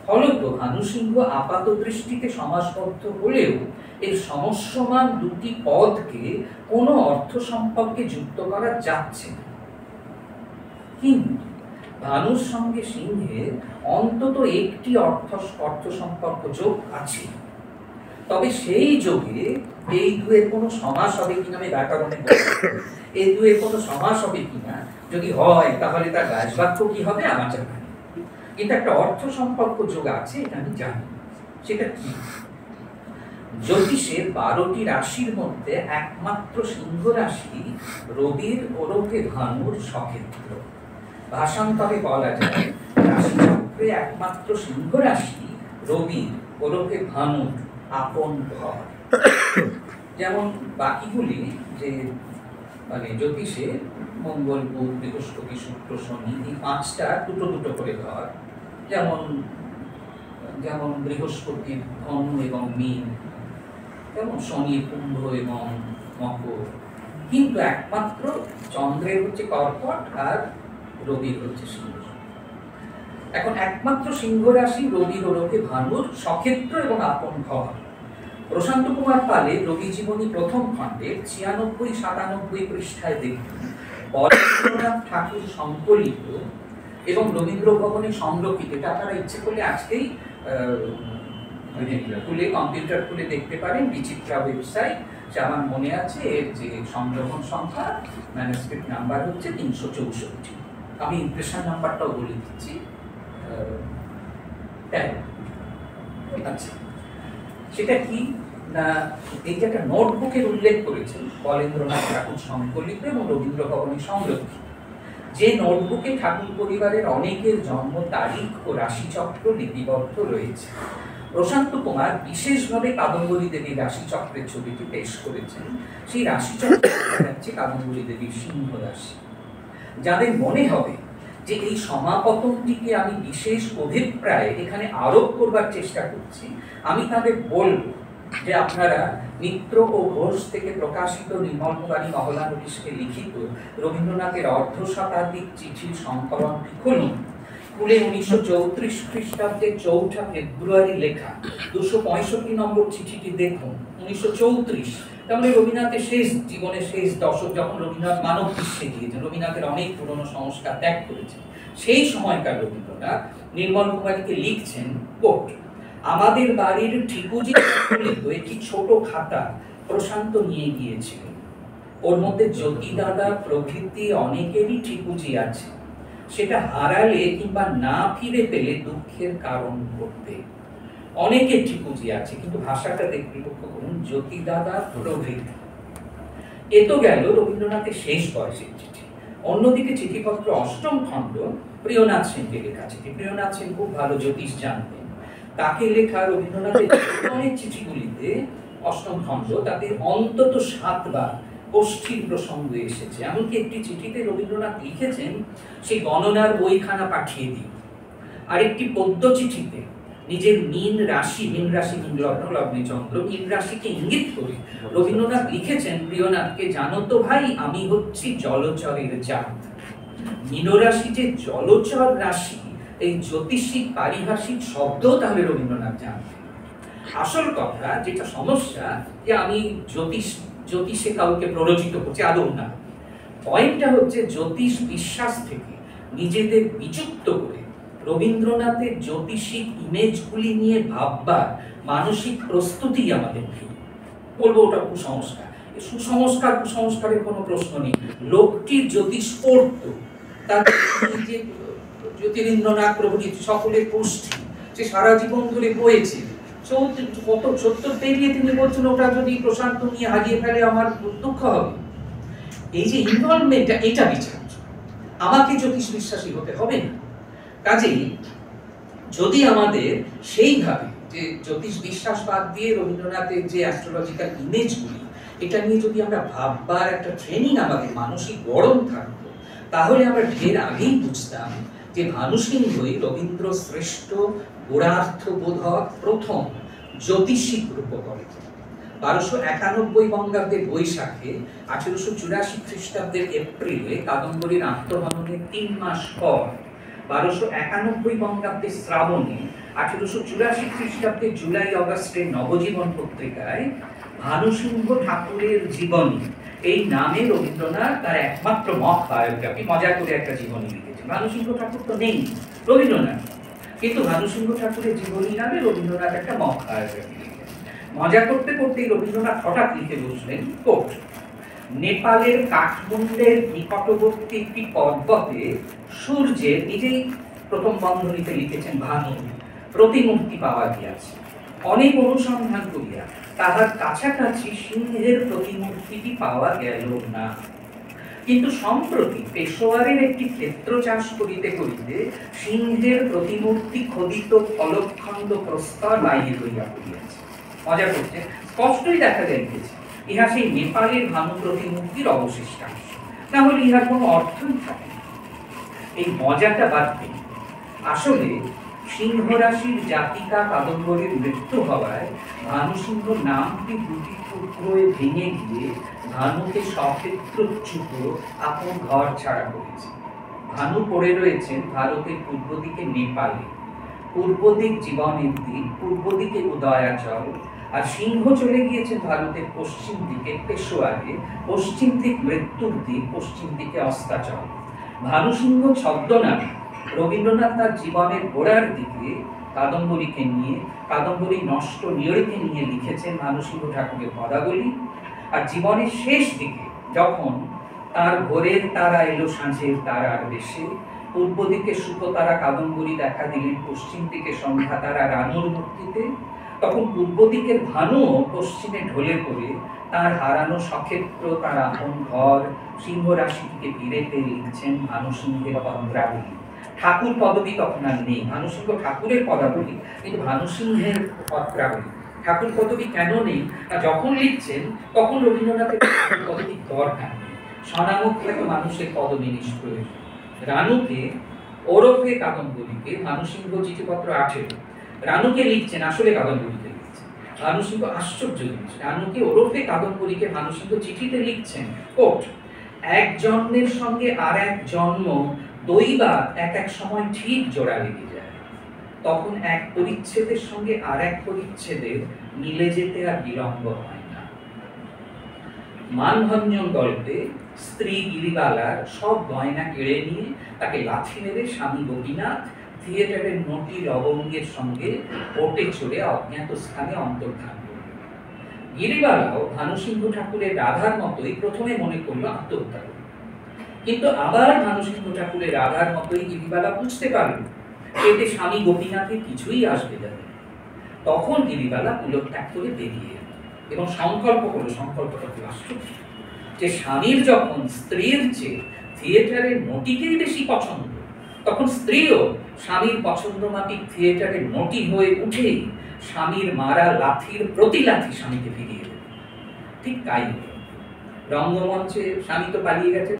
ফলত ভানু সিংহ আপাত দৃষ্টিতে সমাসবদ্ধ হলেও এর সমস্যমান দুটি পদকে কোনো অর্থ সম্পর্কে যুক্ত করা যাচ্ছে না। কিন্তু ভানুর সঙ্গে সিংহের অন্তত একটি অর্থ সম্পর্ক যোগ আছে। তবে সেই যোগে এই দুয়ের কোনো সমাস হবে কিনা আমি ব্যাকরণে এই দুয়ের কোনো সমাস হবে কিনা, যদি হয় তাহলে তার রাজবাক্য কি হবে আমার জানা নেই। কিন্তু একটা অর্থ সম্পর্ক যোগ আছে, এটা আমি জানি। সেটা কি? জ্যোতিষের 12টি রাশির মধ্যে একমাত্র সিংহ রাশি রবির ওরফে ভানুর সক্ষেত্র। ভাষান্তরে বলা যায় রাশিচক্রে একমাত্র সিংহ রাশি রবি ওরফে ভানুর আপন ঘর। যেমন বাকিগুলি যে মানে জ্যোতিষে মঙ্গল, বুধ, বৃহস্পতি, শুক্র, শনি, এই 5টা দুটো দুটো করে ঘর। যেমন বৃহস্পতির ধনু এবং মীন, যেমন শনি কুম্ভ এবং মকর, কিন্তু একমাত্র চন্দ্রের হচ্ছে কর্কট আর রবির হচ্ছে সিংহ। এখন একমাত্র সিংহ রাশি রবির ওরফে ভানুর সক্ষেত্র এবং আপন ঘর। প্রশান্ত কুমার পালের রবি জীবনী প্রথম খণ্ডের 96-97 পৃষ্ঠায় দেখুন বরেন্দ্রনাথ ঠাকুর সংকলিত এবং রবীন্দ্র ভবনে সংরক্ষিত, এটা আপনারা ইচ্ছে করলে আজকেই খুলে কম্পিউটার খুলে দেখতে পারেন, বিচিত্রা ওয়েবসাইট। যে আমার মনে আছে এর যে সংগ্রহণ সংখ্যা, ম্যানুস্ক্রিপ্ট নাম্বার হচ্ছে 364। আমি ইমপ্রেশন নাম্বারটাও বলে দিচ্ছি। আচ্ছা, সেটা কি না, এই যে একটা নোটবুকের উল্লেখ করেছেন বরেন্দ্রনাথ ঠাকুর সংকলিত এবং রবীন্দ্র ভবনে সংরক্ষিত, যে নোটবুকে ঠাকুর পরিবারের অনেকের জন্ম তারিখ ও রাশিচক্র লিপিবদ্ধ রয়েছে। প্রশান্ত কুমার বিশেষভাবে কাদম্বরী দেবীর রাশিচক্রের ছবিটি পেশ করেছেন। সেই রাশিচক্র হচ্ছে কাদম্বরী দেবীর সিংহ রাশি। যাদের মনে হবে যে এই সমাপতনটিকে আমি বিশেষ অভিপ্রায়ে এখানে আরোপ করবার চেষ্টা করছি, আমি তাদের বলব যে আপনারা মিত্র ও ঘোষ থেকে প্রকাশিত নির্মল কুমারী মহলানোবিশকে লিখিত রবীন্দ্রনাথের অর্ধ শতাধিক চিঠির সংকলনটি খুলুন। খুলে 1934 খ্রিস্টাব্দে 4 ফেব্রুয়ারি লেখা 265 নম্বর চিঠিটি দেখুন। 1934, তার মানে রবীন্দ্রনাথের শেষ জীবনের শেষ দশক, যখন রবীন্দ্রনাথ মানব বিশ্বে গিয়েছেন, রবীন্দ্রনাথের অনেক পুরনো সংস্কার ত্যাগ করেছেন, সেই সময়কার রবীন্দ্রনাথ নির্মল কুমারীকে লিখছেন, কোট, আমাদের বাড়ির ঠিকুজি একটি ছোট খাতা প্রশান্ত নিয়ে গিয়েছিলেন। ওর মধ্যে জ্যোতি দাদা প্রভৃতি অনেকেরই ঠিকুজি আছে। সেটা হারালে কিংবা না ফিরে পেলে দুঃখের কারণ ঘটবে। অনেকের ঠিকুজি আছে, কিন্তু ভাষাটা দেখতে লক্ষ্য করুন, জ্যোতি দাদা প্রভৃতি। এ তো গেল রবীন্দ্রনাথের শেষ বয়সের চিঠি। অন্যদিকে চিঠিপত্র অষ্টম খণ্ড প্রিয়নাথ সেনকে লেখা চিঠি। প্রিয়নাথ সেন খুব ভালো জ্যোতিষ জানতেন। তাকে লেখা রবীন্দ্রনাথের অনেক চিঠিগুলিতে অষ্টম খণ্ড, তাতে অন্তত 7 বার গোষ্ঠীর প্রসঙ্গ এসেছে। এমনকি একটি চিঠিতে রবীন্দ্রনাথ লিখেছেন, সেই গণনার বইখানা পাঠিয়ে দিই। আরেকটি পদ্য চিঠিতে নিজের মীন রাশি মীন লগ্ন লগ্নে চন্দ্র, মীন রাশিকে ইঙ্গিত করে রবীন্দ্রনাথ লিখেছেন প্রিয়নাথকে, জানো তো ভাই, আমি হচ্ছি জলচরের জাত। মীন রাশি যে জলচর রাশি, এই জ্যোতিষিক পারিভাষিক শব্দ তাহলে রবীন্দ্রনাথ জানতেন। আসল কথা যেটা সমস্যা, যে আমি জ্যোতিষে কাউকে প্ররোচিত করছি, আদৌ না। পয়েন্টটা হচ্ছে জ্যোতিষ বিশ্বাস থেকে নিজেদের বিযুক্ত করে রবীন্দ্রনাথের জ্যোতিষিক ইমেজগুলি নিয়ে ভাববার মানসিক প্রস্তুতি আমাদের নেই। বলবো ওটা কুসংস্কার। কুসংস্কারের কোনো প্রশ্ন নেই। লোকটির জ্যোতিষ পড়তো, তার যে জ্যোতিরিন্দ্রনাথ প্রভৃতি সকলের গোষ্ঠী, যে সারা জীবন ধরে বয়েছে, কত 70 পেরিয়ে তিনি বলছেন ওটা যদি প্রশান্ত নিয়ে হারিয়ে ফেলে আমার দুঃখ হবে। এই যে ইনভলভমেন্টটা, এটা বিচার্য। আমাকে জ্যোতিষ বিশ্বাসী হতে হবে না। কাজেই যদি আমাদের সেইভাবে যে জ্যোতিষ বিশ্বাস বাদ দিয়ে রবীন্দ্রনাথের যে অ্যাস্ট্রোলজিক্যাল ইমেজগুলি, এটা নিয়ে যদি আমরা ভাববার একটা ট্রেনিং আমাদের মানসিক গড়ন থাকতো, তাহলে আমরা ঢের আগেই বুঝতাম যে ভানু সিংহই রবীন্দ্র শ্রেষ্ঠ গোড়ার্থবোধক প্রথম জ্যোতিষিক রূপকর্তা। 1291 বঙ্গাব্দের বৈশাখে, 1884 খ্রিস্টাব্দের এপ্রিলে কাদম্বরীর আত্মহননের 3 মাস পর, 1291 বঙ্গাব্দের শ্রাবণে, 1884 খ্রিস্টাব্দের জুলাই অগাস্টে নবজীবন পত্রিকায় ভানু সিংহ ঠাকুরের জীবনী এই নামে রবীন্দ্রনাথ তার একমাত্র মক বায়োগ্রাফি, মজা করে একটা জীবনী লিখেছেন। ভানু সিংহ ঠাকুর তো নেই, রবীন্দ্রনাথ, কিন্তু ভানু সিংহ ঠাকুরের জীবনী নামে রবীন্দ্রনাথ একটা মক বায়োগ্রাফি লিখেছেন। মজা করতে করতেই রবীন্দ্রনাথ হঠাৎ লিখে বসলেন, কোট, নেপালের কাঠমান্ডুর নিকটবর্তী একটি পর্বতে সূর্যের, নিজেই প্রথম বন্ধনীতে লিখেছেন ভানু, প্রতিমূর্তি পাওয়া গিয়াছে। অনেক অনুসন্ধান করিয়া তাহার কাছাকাছি সিংহের প্রতিমূর্তিটি পাওয়া গেল না, কিন্তু সম্প্রতি পেশোয়ারের একটি ক্ষেত্র চাষ করিতে করিতে সিংহের প্রতিমূর্তি খোদিত ফলকখণ্ড প্রস্তর বাহির হইয়া পড়িয়াছে। মজা করছে, স্পষ্টই দেখা যাইতেছে ইহা সেই নেপালের ভানু প্রতিমূর্তির অবশিষ্টাংশ, না হলে ইহার কোনো অর্থই থাকে না। এই মজাটা বাদ দিন। আসলে সিংহ রাশির জাতিকা কাদম্বরীর মৃত্যু হওয়ায় ভানু সিংহ নামটি দুটি টুকরোয় ভেঙে গিয়ে ভানুকে সক্ষেত্রচ্যুত আপন ঘর ছাড়া করেছে। ভানু পড়ে রয়েছেন ভারতের পূর্ব দিকে নেপালে, পূর্ব দিক জীবনের দিক, পূর্ব দিকে উদয়াচল, আর সিংহ চলে গিয়েছেন ভারতের পশ্চিম দিকে পেশোয়ারে, পশ্চিম দিক মৃত্যুর দিক, পশ্চিম দিকে অস্তাচল। ভানু সিংহ ছদ্মনামে রবীন্দ্রনাথ তার জীবনের গোড়ার দিকে কাদম্বরীকে নিয়ে, কাদম্বরী নষ্ট নিয়ড়িকে নিয়ে লিখেছেন ভানু সিংহ ঠাকুরের পদাবলী। আর জীবনের শেষ দিকে যখন তার ভোরের তারা এলো সাঁঝের তারার বেশে, পূর্ব দিকে সুখতারা কাদম্বরী দেখা দিলেন পশ্চিম দিকে সন্ধ্যা তারা রানুর মূর্তিতে, তখন পূর্ব দিকের ভানুও পশ্চিমে ঢলে পড়ে তার হারানো সক্ষেত্র, তার আপন ঘর সিংহ রাশিটিকে ফিরেতে লিখছেন ভানু সিংহের পত্রাবলী। ঠাকুর পদবী তখন আর নেই, ভানু সিংহ ঠাকুরের পদাবলী, কিন্তু ভানু সিংহের পত্রাবলী। ঠাকুর পদবী কেন নেই? যখন লিখছেন তখন রবীন্দ্রনাথের পদবী দরকার নেই, স্বনামক থেকে মানুষের পদবী নিষ্প্রয়োজন। রানুকে ওরফে কাদম্বরীকে ভানু সিংহ চিঠিপত্র 18, রানুকে লিখছেন, আসলে কাদম্বরীকে লিখছেন। ভানু সিংহ আশ্চর্য জিনিস, রানুকে ওরফে কাদম্বরীকে ভানু সিংহ চিঠিতে লিখছেন, কোট, এক জন্মের সঙ্গে আর এক জন্ম দৈবাৎ এক এক সময় ঠিক জোড়া লেগে যায়, তখন এক পরিচ্ছেদের সঙ্গে আর এক পরিচ্ছেদের মিলে যেতে আর বিলম্ব হয় না। মানভঞ্জন গল্পে স্ত্রী গিরিবালার সব গয়না কেড়ে নিয়ে তাকে লাথি মেরে স্বামী গোপীনাথ থিয়েটারের নটি লবঙ্গের সঙ্গে ওটে চড়ে অজ্ঞাত স্থানে অন্তর্ধান করল। গিরিবালাও ভানুসিংহ ঠাকুরের রাধার মতোই প্রথমে মনে করল আত্মহত্যা করল, কিন্তু আবার ভানুসিংহ ঠাকুরের রাধার মতোই গিরিবালা বুঝতে পারল এতে স্বামী গোপীনাথের কিছুই আসবে যাবে। তখন গিরিবালা পুলত্যাগ করে বেরিয়ে এল এবং সংকল্প করল, সংকল্পটা খুব আশ্চর্য, যে স্বামীর যখন স্ত্রীর চেয়ে থিয়েটারের নটিকেই বেশি পছন্দ, তখন স্ত্রীও স্বামীর পছন্দ মাফিক থিয়েটারের নটি হয়ে উঠেই স্বামীর মারা লাথির প্রতি লাথি স্বামীকে ফিরিয়ে দেবে। ঠিক তাই হলো। রঙ্গমঞ্চে স্বামী তো পালিয়ে গেছে,